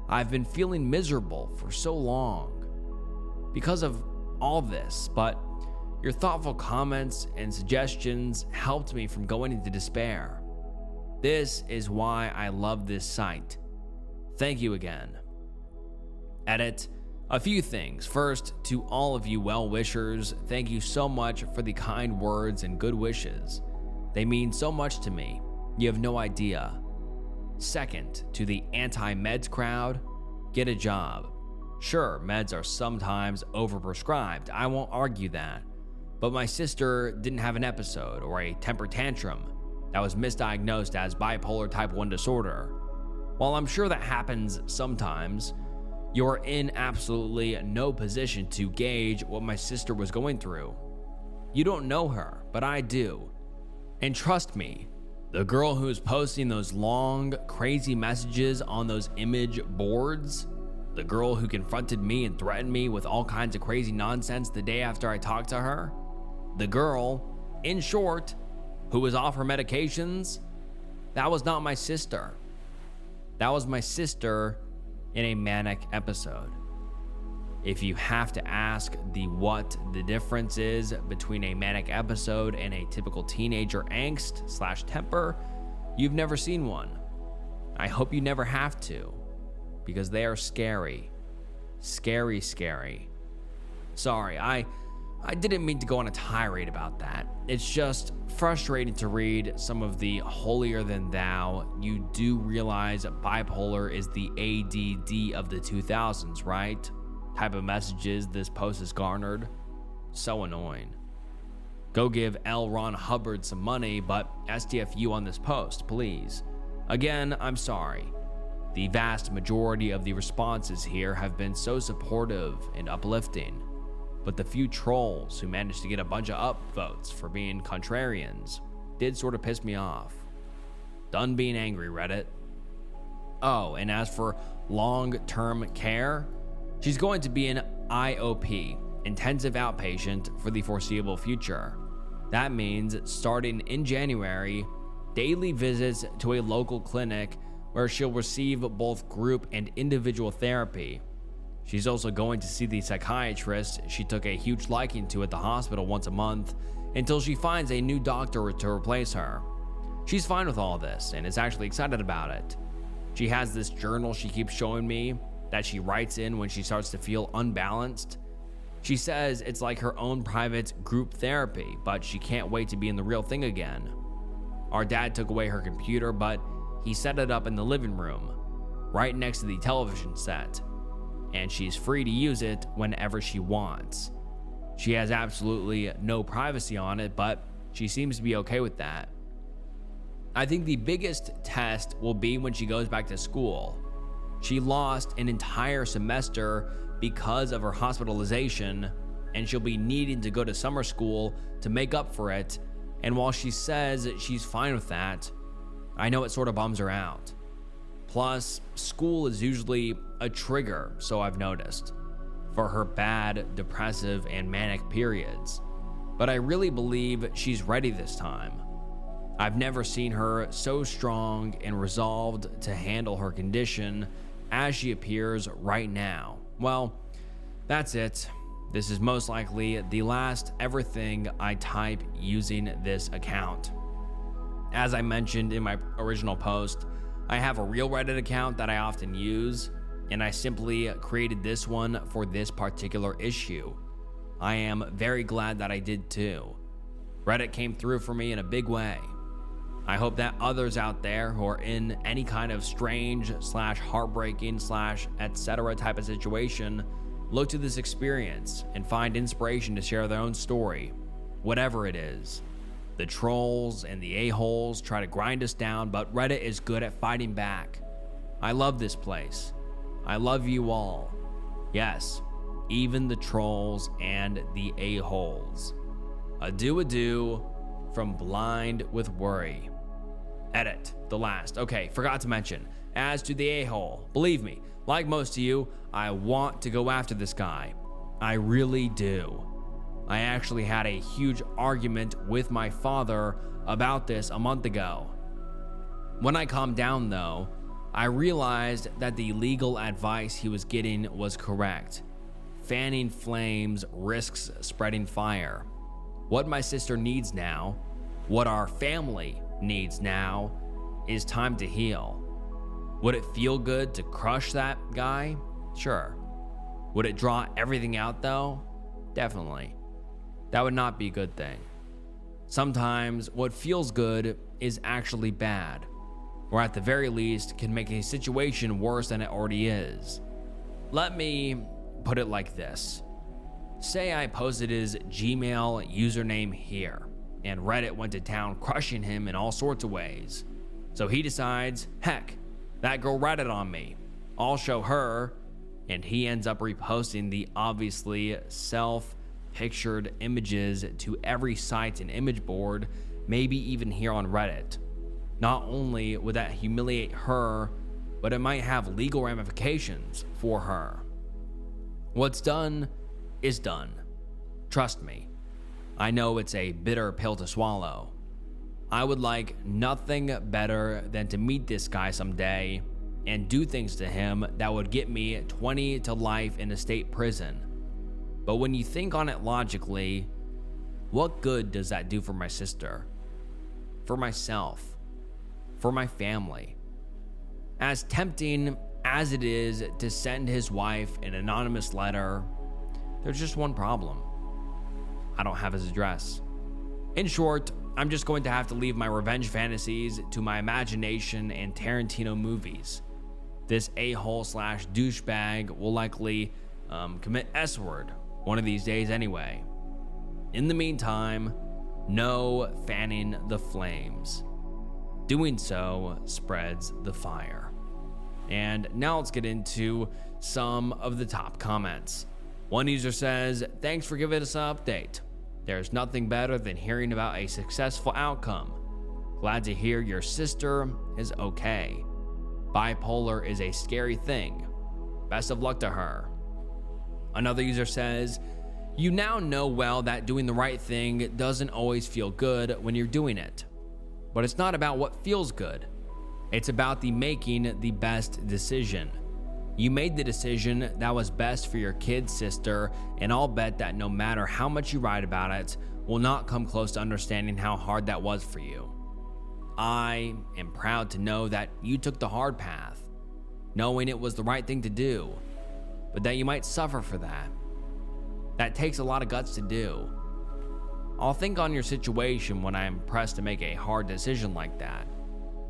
A: I've been feeling miserable for so long because of all this, but your thoughtful comments and suggestions helped me from going into despair. This is why I love this site. Thank you again. Edit. A few things. First, to all of you well-wishers, thank you so much for the kind words and good wishes. They mean so much to me. You have no idea. Second, to the anti-meds crowd, get a job. Sure, meds are sometimes overprescribed. I won't argue that. But my sister didn't have an episode or a temper tantrum that was misdiagnosed as bipolar type 1 disorder. While I'm sure that happens sometimes, you're in absolutely no position to gauge what my sister was going through. You don't know her, but I do. And trust me, the girl who's posting those long, crazy messages on those image boards, the girl who confronted me and threatened me with all kinds of crazy nonsense the day after I talked to her, the girl, in short, who was off her medications, that was not my sister. That was my sister in a manic episode. If you have to ask what the difference is between a manic episode and a typical teenager angst/temper, you've never seen one. I hope you never have to, because they are scary. Scary, scary. Sorry, I didn't mean to go on a tirade about that. It's just frustrating to read some of the holier than thou. You do realize bipolar is the ADD of the 2000s, right? Type of messages this post has garnered. So annoying. Go give L. Ron Hubbard some money, but STFU on this post, please. Again, I'm sorry. The vast majority of the responses here have been so supportive and uplifting, but the few trolls who managed to get a bunch of upvotes for being contrarians did sort of piss me off. Done being angry, Reddit. Oh, and as for long-term care, she's going to be an IOP, intensive outpatient, for the foreseeable future. That means starting in January, daily visits to a local clinic where she'll receive both group and individual therapy. She's also going to see the psychiatrist she took a huge liking to at the hospital once a month until she finds a new doctor to replace her. She's fine with all this and is actually excited about it. She has this journal she keeps showing me that she writes in when she starts to feel unbalanced. She says it's like her own private group therapy, but she can't wait to be in the real thing again. Our dad took away her computer, but he set it up in the living room, right next to the television set, and she's free to use it whenever she wants. She has absolutely no privacy on it, but she seems to be okay with that. I think the biggest test will be when she goes back to school. She lost an entire semester because of her hospitalization, and she'll be needing to go to summer school to make up for it And while she says she's fine with that, I know it sort of bums her out. Plus, school is usually a trigger, so I've noticed, for her bad, depressive, and manic periods. But I really believe she's ready this time. I've never seen her so strong and resolved to handle her condition as she appears right now. Well, that's it. This is most likely the last ever thing I type using this account. As I mentioned in my original post, I have a real Reddit account that I often use, and I simply created this one for this particular issue. I am very glad that I did too. Reddit came through for me in a big way. I hope that others out there who are in any kind of strange / heartbreaking / etc. type of situation look to this experience and find inspiration to share their own story, whatever it is. The trolls and the a-holes try to grind us down, but Reddit is good at fighting back. I love this place. I love you all. Yes, even the trolls and the a-holes. Adieu from Blind with Worry. Edit, the last. Okay, forgot to mention, as to the a-hole, believe me, like most of you, I want to go after this guy. I really do. I actually had a huge argument with my father about this a month ago. When I calmed down though, I realized that the legal advice he was getting was correct. Fanning flames risks spreading fire. What my sister needs now, what our family needs now, is time to heal. Would it feel good to crush that guy? Sure. Would it draw everything out though? Definitely. That would not be a good thing. Sometimes what feels good is actually bad, or at the very least can make a situation worse than it already is. Let me put it like this. Say I posted his Gmail username here, and Reddit went to town crushing him in all sorts of ways. So he decides, heck, that girl ratted on me. I'll show her, and he ends up reposting the obviously self-pictured images to every site and image board, maybe even here on Reddit. Not only would that humiliate her, but it might have legal ramifications for her. What's done is done. Trust me. I know it's a bitter pill to swallow. I would like nothing better than to meet this guy someday and do things to him that would get me 20 to life in a state prison. But when you think on it logically, what good does that do for my sister? For myself? For my family? As tempting as it is to send his wife an anonymous letter, there's just one problem. I don't have his address. In short, I'm just going to have to leave my revenge fantasies to my imagination and Tarantino movies. This a-hole / douchebag will likely commit S-word one of these days anyway. In the meantime, no fanning the flames. Doing so spreads the fire. And now let's get into some of the top comments. One user says, thanks for giving us an update. There's nothing better than hearing about a successful outcome. Glad to hear your sister is okay. Bipolar is a scary thing. Best of luck to her. Another user says, you now know well that doing the right thing doesn't always feel good when you're doing it. But it's not about what feels good. It's about the making the best decision. You made the decision that was best for your kid sister, and I'll bet that no matter how much you write about it, will not come close to understanding how hard that was for you. I am proud to know that you took the hard path, knowing it was the right thing to do, but that you might suffer for that. That takes a lot of guts to do. I'll think on your situation when I am pressed to make a hard decision like that.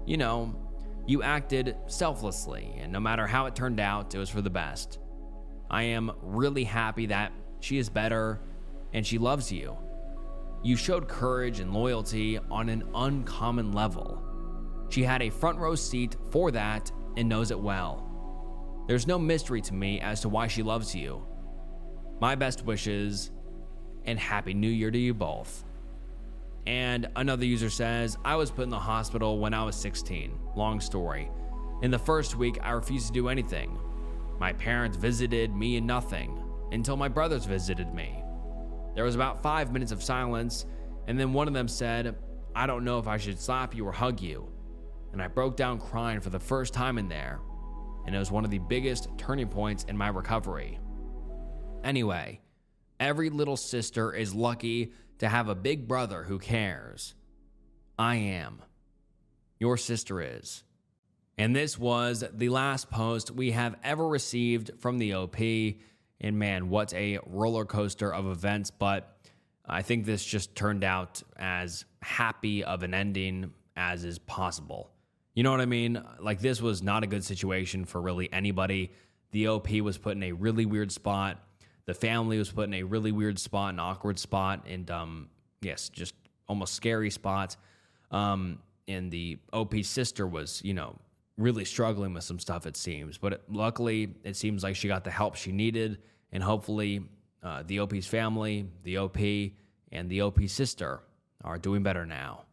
A: You know, you acted selflessly, and no matter how it turned out, it was for the best. I am really happy that she is better and she loves you. You showed courage and loyalty on an uncommon level. She had a front row seat for that and knows it well. There's no mystery to me as to why she loves you. My best wishes and Happy New Year to you both. And another user says, I was put in the hospital when I was 16. Long story. In the first week, I refused to do anything. My parents visited me and nothing until my brothers visited me. There was about 5 minutes of silence, and then one of them said, I don't know if I should slap you or hug you. And I broke down crying for the first time in there, and it was one of the biggest turning points in my recovery. Anyway, every little sister is lucky to have a big brother who cares. I am. Your sister is. And this was the last post we have ever received from the OP. And man, what a roller coaster of events. But I think this just turned out as happy of an ending as is possible. You know what I mean? Like, this was not a good situation for really anybody. The OP was put in a really weird spot. The family was put in a really weird spot, an awkward spot, and yes, just almost scary spot. And the OP's sister was, really struggling with some stuff, it seems. But luckily, it seems like she got the help she needed, and hopefully the OP's family, the OP, and the OP's sister are doing better now.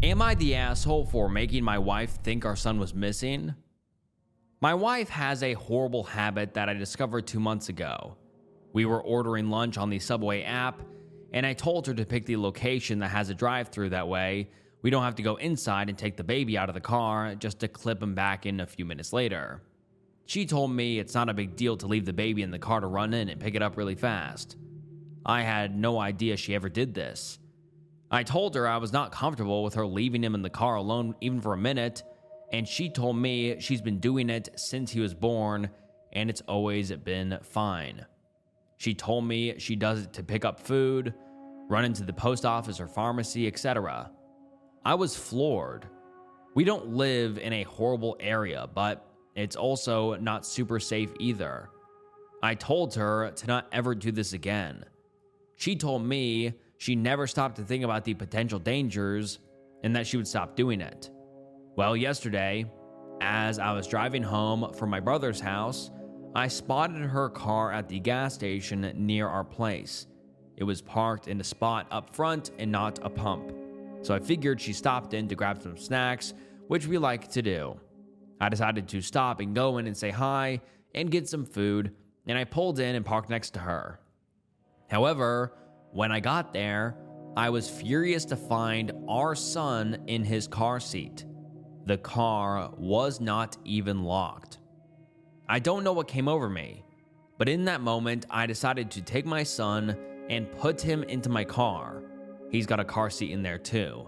A: Am I the asshole for making my wife think our son was missing? My wife has a horrible habit that I discovered 2 months ago. We were ordering lunch on the Subway app, and I told her to pick the location that has a drive-thru. That way, we don't have to go inside and take the baby out of the car just to clip him back in a few minutes later. She told me it's not a big deal to leave the baby in the car to run in and pick it up really fast. I had no idea she ever did this. I told her I was not comfortable with her leaving him in the car alone even for a minute, and she told me she's been doing it since he was born, and it's always been fine. She told me she does it to pick up food, run into the post office or pharmacy, etc. I was floored. We don't live in a horrible area, but it's also not super safe either. I told her to not ever do this again. She told me she never stopped to think about the potential dangers and that she would stop doing it. Well, yesterday, as I was driving home from my brother's house, I spotted her car at the gas station near our place. It was parked in a spot up front and not a pump. So I figured she stopped in to grab some snacks, which we like to do. I decided to stop and go in and say hi and get some food, and I pulled in and parked next to her. However, when I got there, I was furious to find our son in his car seat. The car was not even locked. I don't know what came over me, but in that moment, I decided to take my son and put him into my car. He's got a car seat in there too.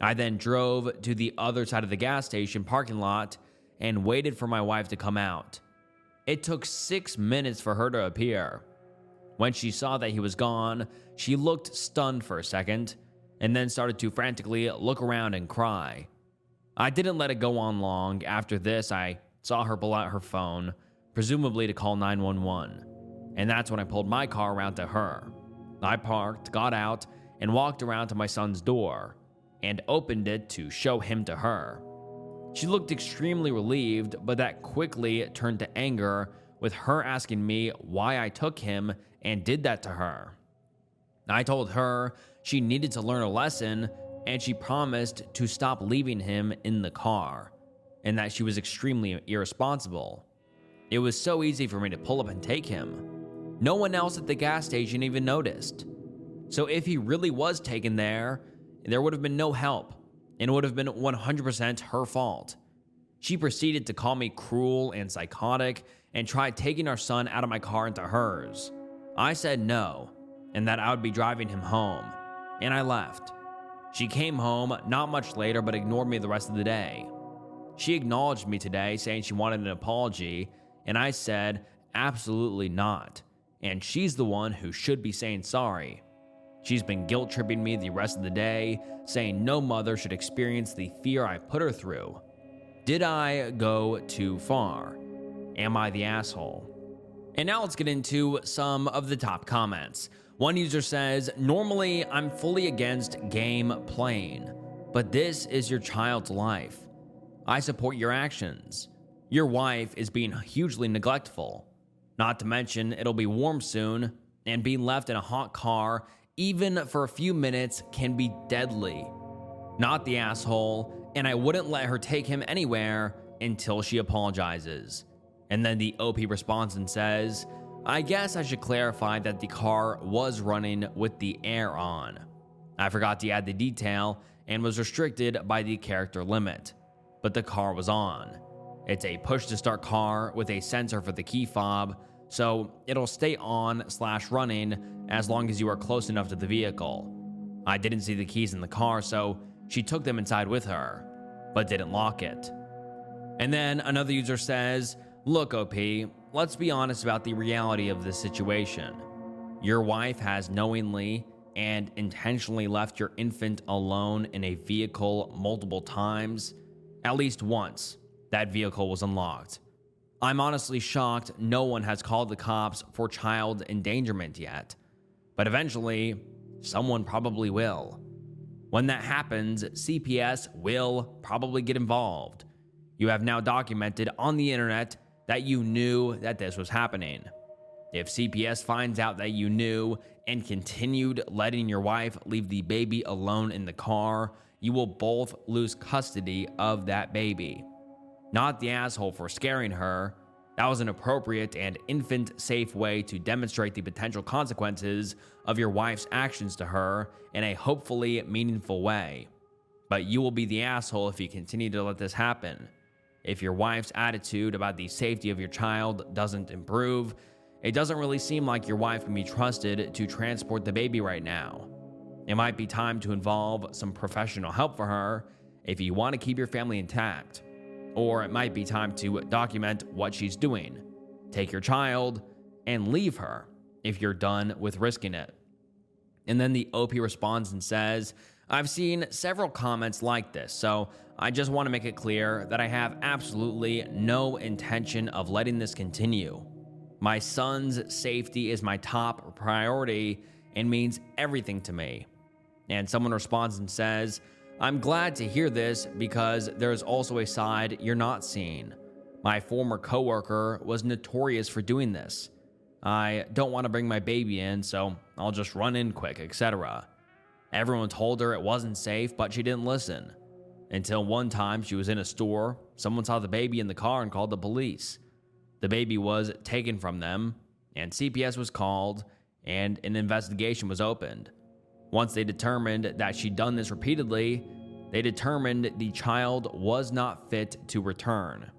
A: I then drove to the other side of the gas station parking lot and waited for my wife to come out. It took 6 minutes for her to appear. When she saw that he was gone, she looked stunned for a second and then started to frantically look around and cry. I didn't let it go on long. After this, I saw her pull out her phone, presumably to call 911, and that's when I pulled my car around to her. I parked, got out, and walked around to my son's door and opened it to show him to her. She looked extremely relieved, but that quickly turned to anger with her asking me why I took him and did that to her. I told her she needed to learn a lesson, and she promised to stop leaving him in the car, and that she was extremely irresponsible. It was so easy for me to pull up and take him. No one else at the gas station even noticed. So if he really was taken there would have been no help, and it would have been 100% her fault. She proceeded to call me cruel and psychotic and tried taking our son out of my car into hers. I said no, and that I would be driving him home, and I left. She came home not much later, but ignored me the rest of the day. She acknowledged me today, saying she wanted an apology, and I said absolutely not, and she's the one who should be saying sorry. She's been guilt-tripping me the rest of the day, saying no mother should experience the fear I put her through. Did I go too far? Am I the asshole? And now let's get into some of the top comments. One user says, normally I'm fully against game playing, but this is your child's life. I support your actions. Your wife is being hugely neglectful. Not to mention, it'll be warm soon. and being left in a hot car, even for a few minutes, can be deadly. Not the asshole, and I wouldn't let her take him anywhere until she apologizes. And then the OP responds and says, I guess I should clarify that the car was running with the air on. I forgot to add the detail and was restricted by the character limit, but the car was on. It's a push to start car with a sensor for the key fob, so it'll stay on/running as long as you are close enough to the vehicle. I didn't see the keys in the car, so she took them inside with her, but didn't lock it. And then another user says, look, OP, let's be honest about the reality of this situation. Your wife has knowingly and intentionally left your infant alone in a vehicle multiple times. At least once, that vehicle was unlocked. I'm honestly shocked no one has called the cops for child endangerment yet, but eventually, someone probably will. When that happens, CPS will probably get involved. You have now documented on the internet that you knew that this was happening. If CPS finds out that you knew and continued letting your wife leave the baby alone in the car, you will both lose custody of that baby. Not the asshole for scaring her. That was an appropriate and infant-safe way to demonstrate the potential consequences of your wife's actions to her in a hopefully meaningful way. But you will be the asshole if you continue to let this happen. If your wife's attitude about the safety of your child doesn't improve, it doesn't really seem like your wife can be trusted to transport the baby right now. It might be time to involve some professional help for her if you want to keep your family intact. Or it might be time to document what she's doing. Take your child and leave her if you're done with risking it. And then the OP responds and says, I've seen several comments like this, so I just want to make it clear that I have absolutely no intention of letting this continue. My son's safety is my top priority and means everything to me. And someone responds and says, I'm glad to hear this because there's also a side you're not seeing. My former coworker was notorious for doing this. I don't want to bring my baby in, so I'll just run in quick, etc. Everyone told her it wasn't safe, but she didn't listen. Until one time she was in a store, someone saw the baby in the car and called the police. The baby was taken from them, and CPS was called, and an investigation was opened. Once they determined that she'd done this repeatedly, they determined the child was not fit to return.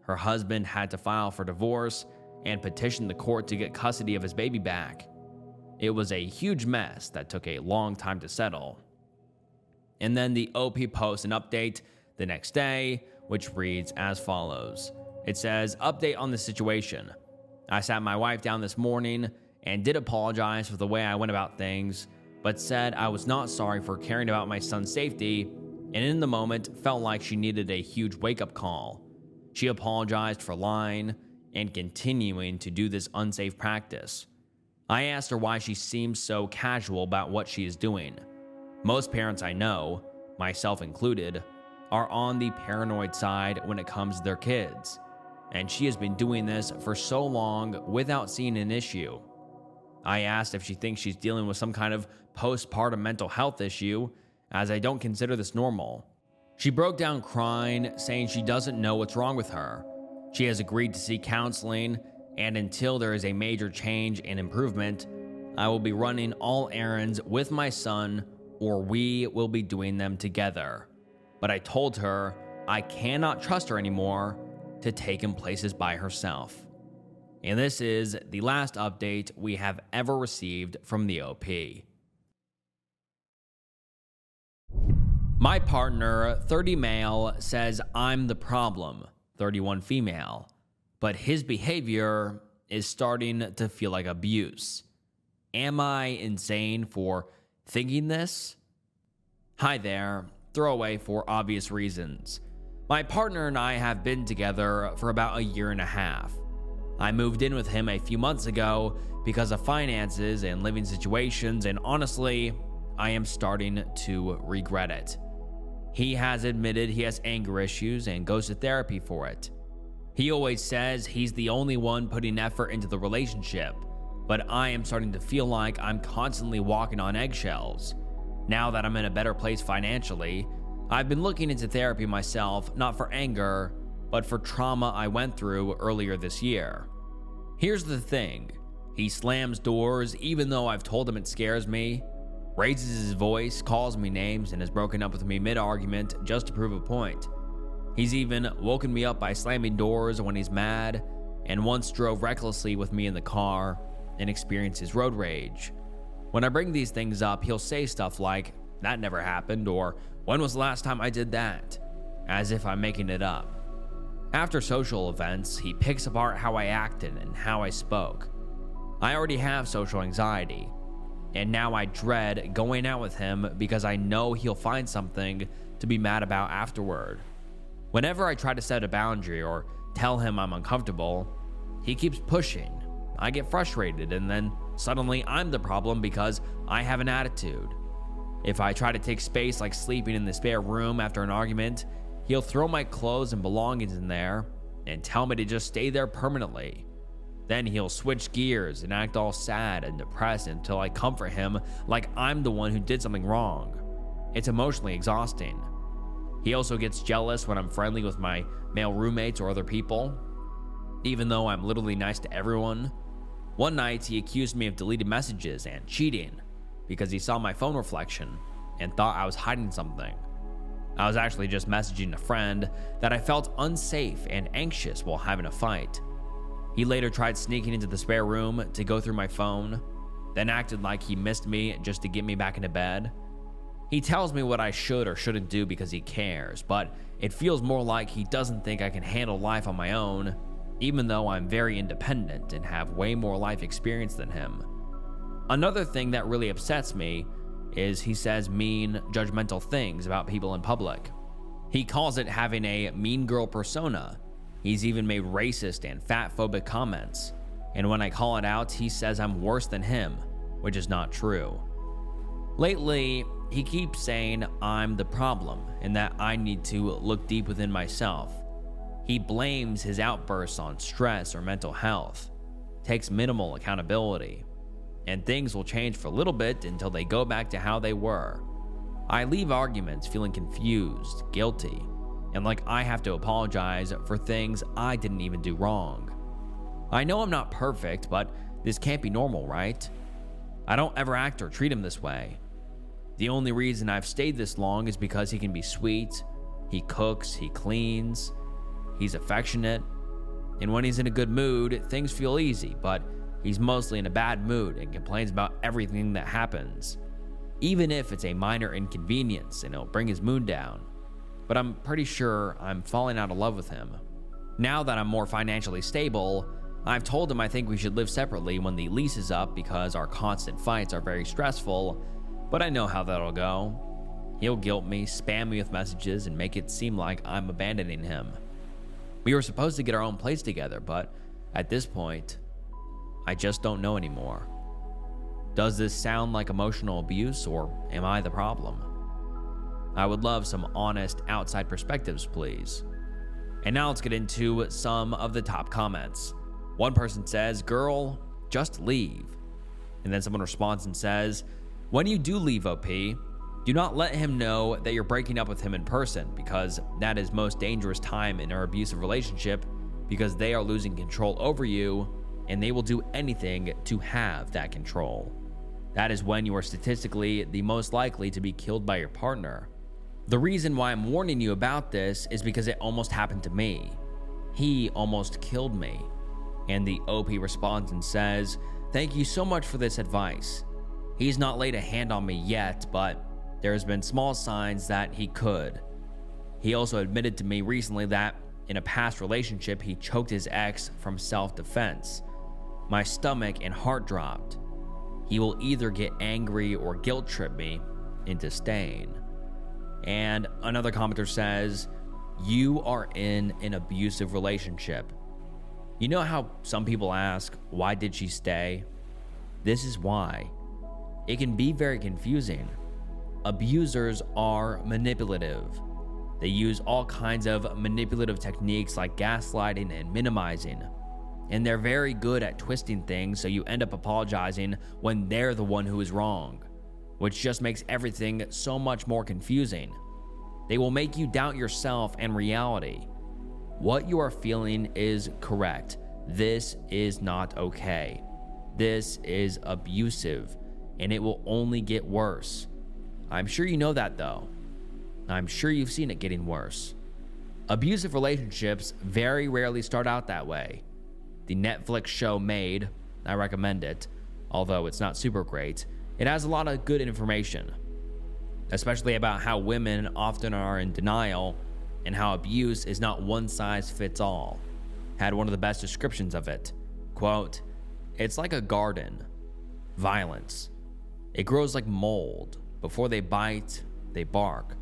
A: Her husband had to file for divorce and petition the court to get custody of his baby back. It was a huge mess that took a long time to settle. And then the OP posts an update the next day, which reads as follows. It says, update on the situation. I sat my wife down this morning and did apologize for the way I went about things, but said I was not sorry for caring about my son's safety, and in the moment felt like she needed a huge wake-up call. She apologized for lying and continuing to do this unsafe practice. I asked her why she seems so casual about what she is doing. Most parents I know, myself included, are on the paranoid side when it comes to their kids, and she has been doing this for so long without seeing an issue. I asked if she thinks she's dealing with some kind of postpartum mental health issue, as I don't consider this normal. She broke down crying, saying she doesn't know what's wrong with her. She has agreed to seek counseling, and until there is a major change and improvement, I will be running all errands with my son, or we will be doing them together. But I told her I cannot trust her anymore to take him places by herself. And this is the last update we have ever received from the OP. My partner, 30 male, says I'm the problem, 31 female, but his behavior is starting to feel like abuse. Am I insane for thinking this? Hi there, throwaway for obvious reasons. My partner and I have been together for about a year and a half. I moved in with him a few months ago because of finances and living situations, and honestly, I am starting to regret it. He has admitted he has anger issues and goes to therapy for it. He always says he's the only one putting effort into the relationship, but I am starting to feel like I'm constantly walking on eggshells. Now that I'm in a better place financially, I've been looking into therapy myself, not for anger, but for trauma I went through earlier this year. Here's the thing, he slams doors even though I've told him it scares me, raises his voice, calls me names, and has broken up with me mid-argument just to prove a point. He's even woken me up by slamming doors when he's mad, and once drove recklessly with me in the car and experiences road rage. When I bring these things up, he'll say stuff like, "That never happened," or "When was the last time I did that?" as if I'm making it up. After social events, he picks apart how I acted and how I spoke. I already have social anxiety, and now I dread going out with him because I know he'll find something to be mad about afterward. Whenever I try to set a boundary or tell him I'm uncomfortable, he keeps pushing. I get frustrated, and then suddenly I'm the problem because I have an attitude. If I try to take space like sleeping in the spare room after an argument, he'll throw my clothes and belongings in there and tell me to just stay there permanently. Then he'll switch gears and act all sad and depressed until I comfort him like I'm the one who did something wrong. It's emotionally exhausting. He also gets jealous when I'm friendly with my male roommates or other people, even though I'm literally nice to everyone. One night, he accused me of deleted messages and cheating because he saw my phone reflection and thought I was hiding something. I was actually just messaging a friend that I felt unsafe and anxious while having a fight. He later tried sneaking into the spare room to go through my phone, then acted like he missed me just to get me back into bed. He tells me what I should or shouldn't do because he cares, but it feels more like he doesn't think I can handle life on my own, even though I'm very independent and have way more life experience than him. Another thing that really upsets me is he says mean, judgmental things about people in public. He calls it having a mean girl persona. He's even made racist and fat-phobic comments. And when I call it out, he says I'm worse than him, which is not true. Lately, he keeps saying I'm the problem and that I need to look deep within myself. He blames his outbursts on stress or mental health, takes minimal accountability, and things will change for a little bit until they go back to how they were. I leave arguments feeling confused, guilty, and like I have to apologize for things I didn't even do wrong. I know I'm not perfect, but this can't be normal, right? I don't ever act or treat him this way. The only reason I've stayed this long is because he can be sweet, he cooks, he cleans, he's affectionate, and when he's in a good mood, things feel easy, but he's mostly in a bad mood and complains about everything that happens, even if it's a minor inconvenience and it'll bring his mood down. But I'm pretty sure I'm falling out of love with him. Now that I'm more financially stable, I've told him I think we should live separately when the lease is up because our constant fights are very stressful, but I know how that'll go. He'll guilt me, spam me with messages, and make it seem like I'm abandoning him. We were supposed to get our own place together, but at this point, I just don't know anymore. Does this sound like emotional abuse, or am I the problem? I would love some honest outside perspectives, please. And now let's get into some of the top comments. One person says, "Girl, just leave." And then someone responds and says, "When you do leave, OP, do not let him know that you're breaking up with him in person, because that is most dangerous time in our abusive relationship, because they are losing control over you and they will do anything to have that control. That is when you are statistically the most likely to be killed by your partner. The reason why I'm warning you about this is because it almost happened to me. He almost killed me." And the OP responds and says, "Thank you so much for this advice. He's not laid a hand on me yet, but there's been small signs that he could. He also admitted to me recently that in a past relationship, he choked his ex from self-defense. My stomach and heart dropped. He will either get angry or guilt trip me into staying." And another commenter says, "You are in an abusive relationship. You know how some people ask, why did she stay? This is why. It can be very confusing. Abusers are manipulative. They use all kinds of manipulative techniques like gaslighting and minimizing. And they're very good at twisting things, so you end up apologizing when they're the one who is wrong, which just makes everything so much more confusing. They will make you doubt yourself and reality. What you are feeling is correct. This is not okay. This is abusive, and it will only get worse. I'm sure you know that though. I'm sure you've seen it getting worse. Abusive relationships very rarely start out that way. The Netflix show Made, I recommend it, although it's not super great. It has a lot of good information, especially about how women often are in denial and how abuse is not one size fits all. Had one of the best descriptions of it. Quote, "It's like a garden. Violence. It grows like mold. Before they bite, they bark.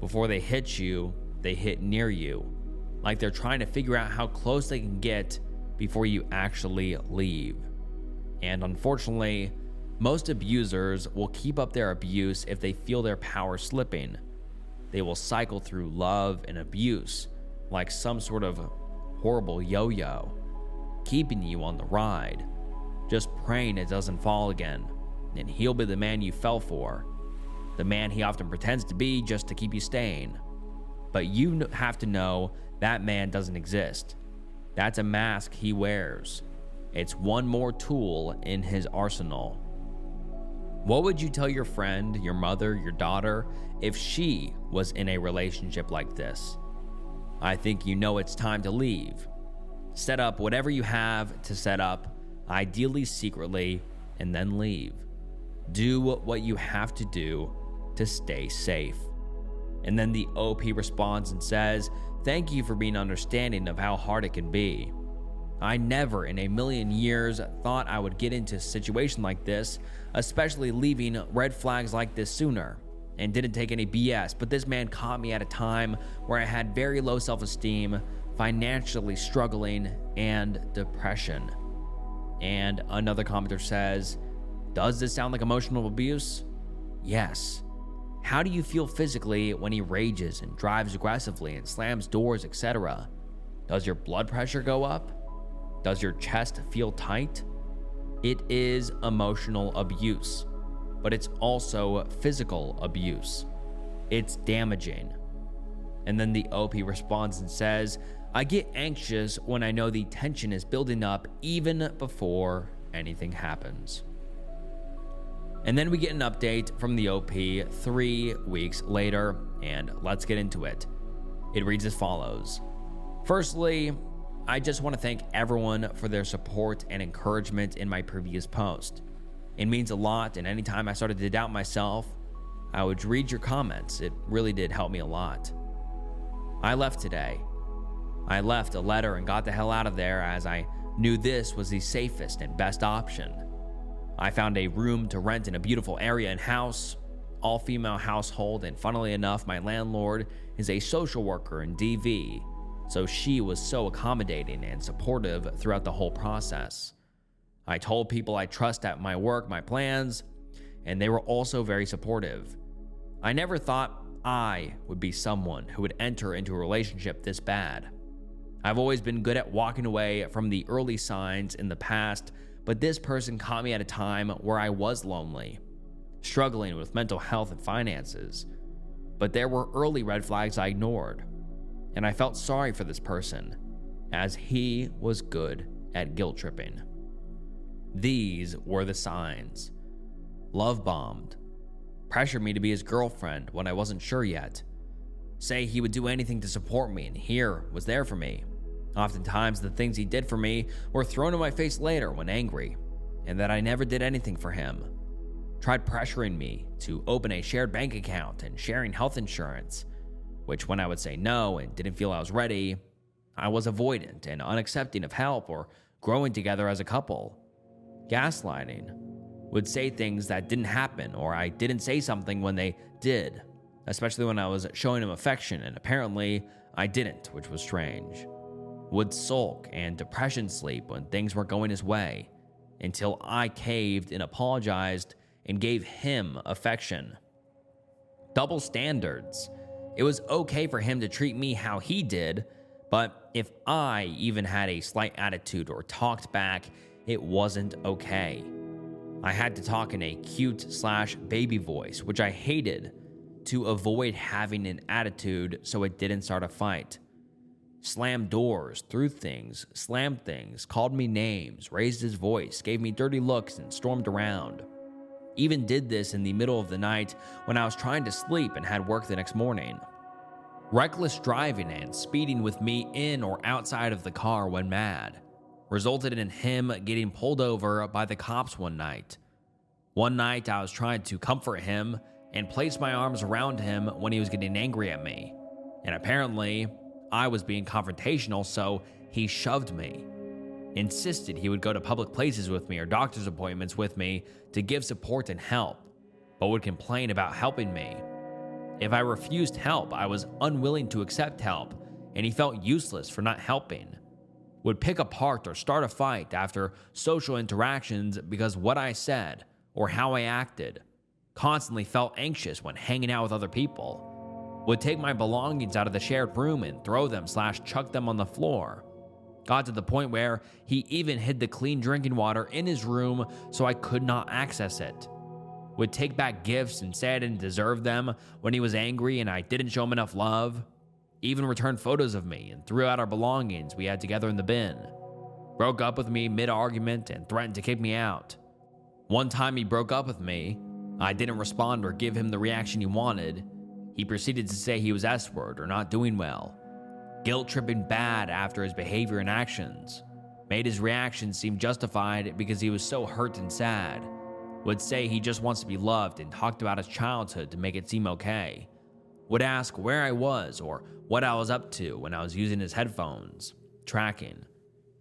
A: Before they hit you, they hit near you. Like they're trying to figure out how close they can get before you actually leave." And unfortunately, most abusers will keep up their abuse if they feel their power slipping. They will cycle through love and abuse like some sort of horrible yo-yo, keeping you on the ride, just praying it doesn't fall again, and he'll be the man you fell for, the man he often pretends to be just to keep you staying. But you have to know that man doesn't exist. That's a mask he wears. It's one more tool in his arsenal. What would you tell your friend, your mother, your daughter, if she was in a relationship like this? I think you know it's time to leave. Set up whatever you have to set up, ideally secretly, and then leave. Do what you have to do to stay safe. And then the OP responds and says, "Thank you for being understanding of how hard it can be. I never in a million years thought I would get into a situation like this, especially leaving red flags like this sooner, and didn't take any BS, but this man caught me at a time where I had very low self-esteem, financially struggling, and depression." And another commenter says, "Does this sound like emotional abuse? Yes. How do you feel physically when he rages and drives aggressively and slams doors, etc.? Does your blood pressure go up? Does your chest feel tight? It is emotional abuse, but it's also physical abuse. It's damaging." And then the OP responds and says, "I get anxious when I know the tension is building up even before anything happens." And then we get an update from the OP 3 weeks later, and let's get into it. It reads as follows. Firstly, I just want to thank everyone for their support and encouragement in my previous post. It means a lot, and anytime I started to doubt myself, I would read your comments. It really did help me a lot. I left today. I left a letter and got the hell out of there as I knew this was the safest and best option. I found a room to rent in a beautiful area and house, all-female household, and funnily enough, my landlord is a social worker in DV, so she was so accommodating and supportive throughout the whole process. I told people I trust at my work, my plans, and they were also very supportive. I never thought I would be someone who would enter into a relationship this bad. I've always been good at walking away from the early signs in the past, but this person caught me at a time where I was lonely, struggling with mental health and finances. But there were early red flags I ignored, and I felt sorry for this person, as he was good at guilt tripping. These were the signs. Love bombed. Pressured me to be his girlfriend when I wasn't sure yet. Say he would do anything to support me and here was there for me. Oftentimes the things he did for me were thrown in my face later when angry, and that I never did anything for him. Tried pressuring me to open a shared bank account and sharing health insurance, which when I would say no and didn't feel I was ready, I was avoidant and unaccepting of help or growing together as a couple. Gaslighting. Would say things that didn't happen, or I didn't say something when they did, especially when I was showing him affection, and apparently I didn't, which was strange. Would sulk and depression sleep when things weren't going his way, until I caved and apologized and gave him affection. Double standards. It was okay for him to treat me how he did, But if I even had a slight attitude or talked back, it wasn't okay. I had to talk in a cute/baby voice, which I hated, to avoid having an attitude so it didn't start a fight. Slammed doors, threw things, slammed things, called me names, raised his voice, gave me dirty looks, and stormed around. Even did this in the middle of the night when I was trying to sleep and had work the next morning. Reckless driving and speeding with me in or outside of the car when mad resulted in him getting pulled over by the cops one night. One night I was trying to comfort him and place my arms around him when he was getting angry at me. And apparently, I was being confrontational, so he shoved me. Insisted he would go to public places with me or doctor's appointments with me to give support and help, but would complain about helping me. If I refused help, I was unwilling to accept help, and he felt useless for not helping. Would pick apart or start a fight after social interactions because what I said or how I acted. Constantly felt anxious when hanging out with other people. Would take my belongings out of the shared room and throw them/chuck them on the floor. Got to the point where he even hid the clean drinking water in his room so I could not access it. Would take back gifts and say I didn't deserve them when he was angry and I didn't show him enough love. Even returned photos of me and threw out our belongings we had together in the bin. Broke up with me mid-argument and threatened to kick me out. One time he broke up with me. I didn't respond or give him the reaction he wanted. He proceeded to say he was S-word or not doing well. Guilt-tripping bad after his behavior and actions. Made his reactions seem justified because he was so hurt and sad. Would say he just wants to be loved and talked about his childhood to make it seem okay. Would ask where I was or what I was up to when I was using his headphones, tracking.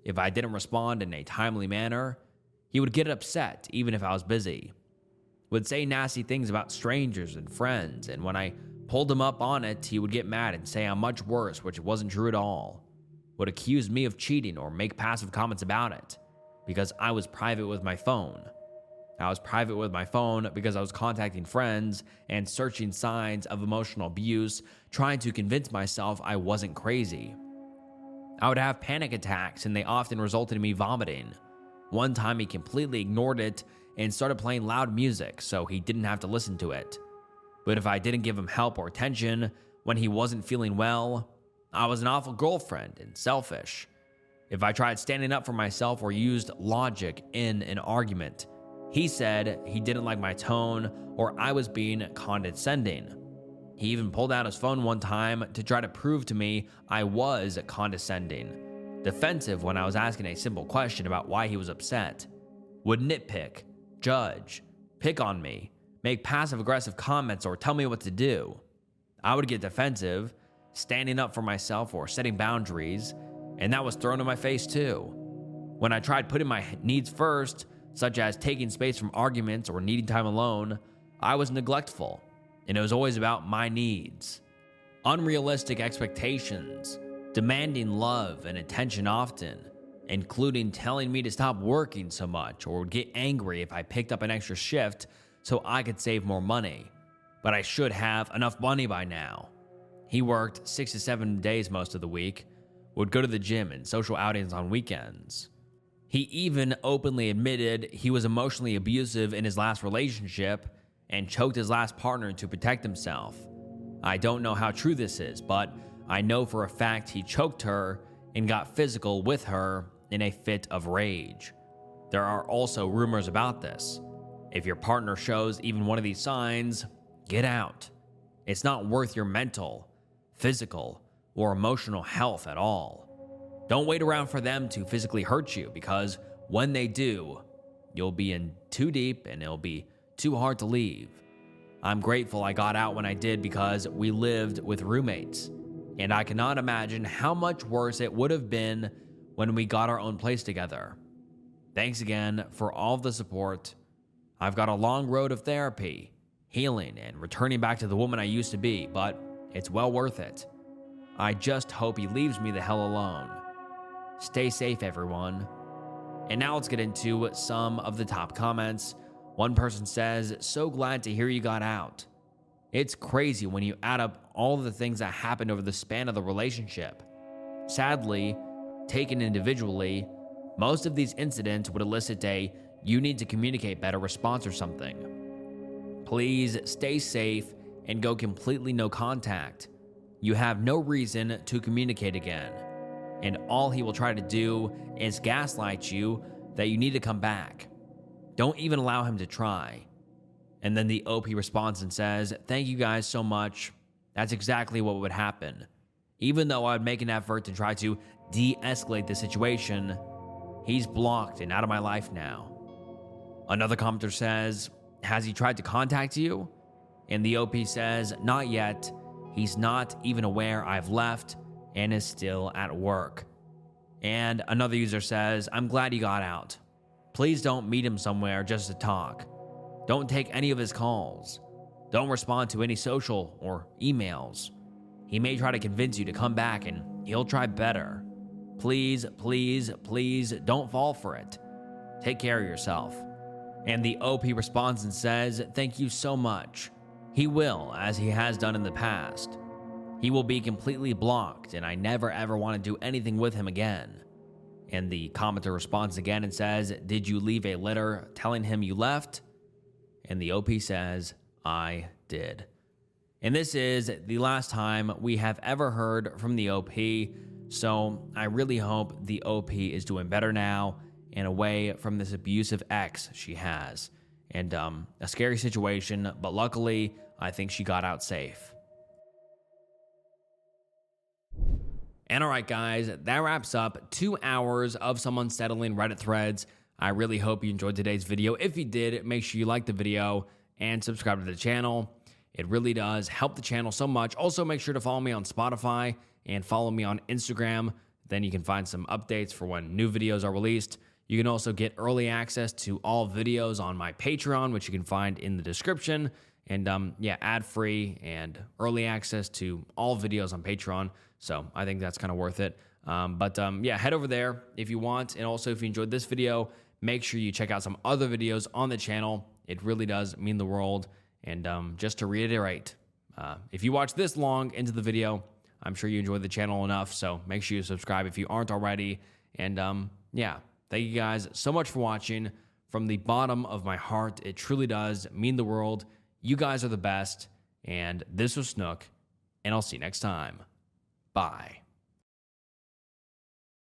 A: If I didn't respond in a timely manner, he would get upset even if I was busy. Would say nasty things about strangers and friends, and when I pulled him up on it, he would get mad and say I'm much worse, which wasn't true at all. Would accuse me of cheating or make passive comments about it because I was private with my phone. I was private with my phone because I was contacting friends and searching signs of emotional abuse, trying to convince myself I wasn't crazy. I would have panic attacks and they often resulted in me vomiting. One time he completely ignored it and started playing loud music so he didn't have to listen to it. But if I didn't give him help or attention when he wasn't feeling well, I was an awful girlfriend and selfish. If I tried standing up for myself or used logic in an argument, he said he didn't like my tone or I was being condescending. He even pulled out his phone one time to try to prove to me I was condescending, defensive when I was asking a simple question about why he was upset. Would nitpick, judge, pick on me, make passive-aggressive comments or tell me what to do. I would get defensive, standing up for myself or setting boundaries, and that was thrown in my face too. When I tried putting my needs first, such as taking space from arguments or needing time alone, I was neglectful, and it was always about my needs. Unrealistic expectations, demanding love and attention often, including telling me to stop working so much or would get angry if I picked up an extra shift so I could save more money. But I should have enough money by now. He worked 6 to 7 days most of the week, would go to the gym and social outings on weekends. He even openly admitted he was emotionally abusive in his last relationship and choked his last partner to protect himself. I don't know how true this is, but I know for a fact he choked her and got physical with her in a fit of rage. There are also rumors about this. If your partner shows even one of these signs, get out. It's not worth your mental, physical, or emotional health at all. Don't wait around for them to physically hurt you because when they do, you'll be in too deep and it'll be too hard to leave. I'm grateful I got out when I did because we lived with roommates, and I cannot imagine how much worse it would have been when we got our own place together. Thanks again for all of the support. I've got a long road of therapy, healing, and returning back to the woman I used to be, but it's well worth it. I just hope he leaves me the hell alone. Stay safe, everyone. And now let's get into some of the top comments. One person says, so glad to hear you got out. It's crazy when you add up all the things that happened over the span of the relationship. sadly, taken individually, most of these incidents would elicit a "you need to communicate better" response or something. Please stay safe and go completely no contact. You have no reason to communicate again. And all he will try to do is gaslight you that you need to come back. Don't even allow him to try. And then the OP responds and says, "Thank you guys so much." That's exactly what would happen. Even though I would make an effort to try to de-escalate the situation, he's blocked and out of my life now. Another commenter says, "Has he tried to contact you?" And the OP says, "Not yet. He's not even aware I've left and is still at work." And another user says, "I'm glad he got out. Please don't meet him somewhere just to talk. Don't take any of his calls. Don't respond to any social or emails. He may try to convince you to come back and he'll try better. Please, please, please don't fall for it. Take care of yourself." And the OP responds and says, "Thank you so much. He will, as he has done in the past. He will be completely blocked, and I never ever want to do anything with him again." And the commenter responds again and says, "Did you leave a letter telling him you left?" And the OP says, "I did." And this is the last time we have ever heard from the OP, so I really hope the OP is doing better now and away from this abusive ex she has. And a scary situation, but luckily, I think she got out safe. And all right, guys, that wraps up 2 hours of some unsettling Reddit threads. I really hope you enjoyed today's video. If you did, make sure you like the video and subscribe to the channel. It really does help the channel so much. Also, make sure to follow me on Spotify and follow me on Instagram. Then you can find some updates for when new videos are released. You can also get early access to all videos on my Patreon, which you can find in the description. And ad-free and early access to all videos on Patreon. So I think that's kind of worth it. Head over there if you want. And also, if you enjoyed this video, make sure you check out some other videos on the channel. It really does mean the world. And just to reiterate, if you watch this long into the video, I'm sure you enjoyed the channel enough. So make sure you subscribe if you aren't already. And thank you guys so much for watching. From the bottom of my heart, it truly does mean the world. You guys are the best. And this was Snook, and I'll see you next time. Bye.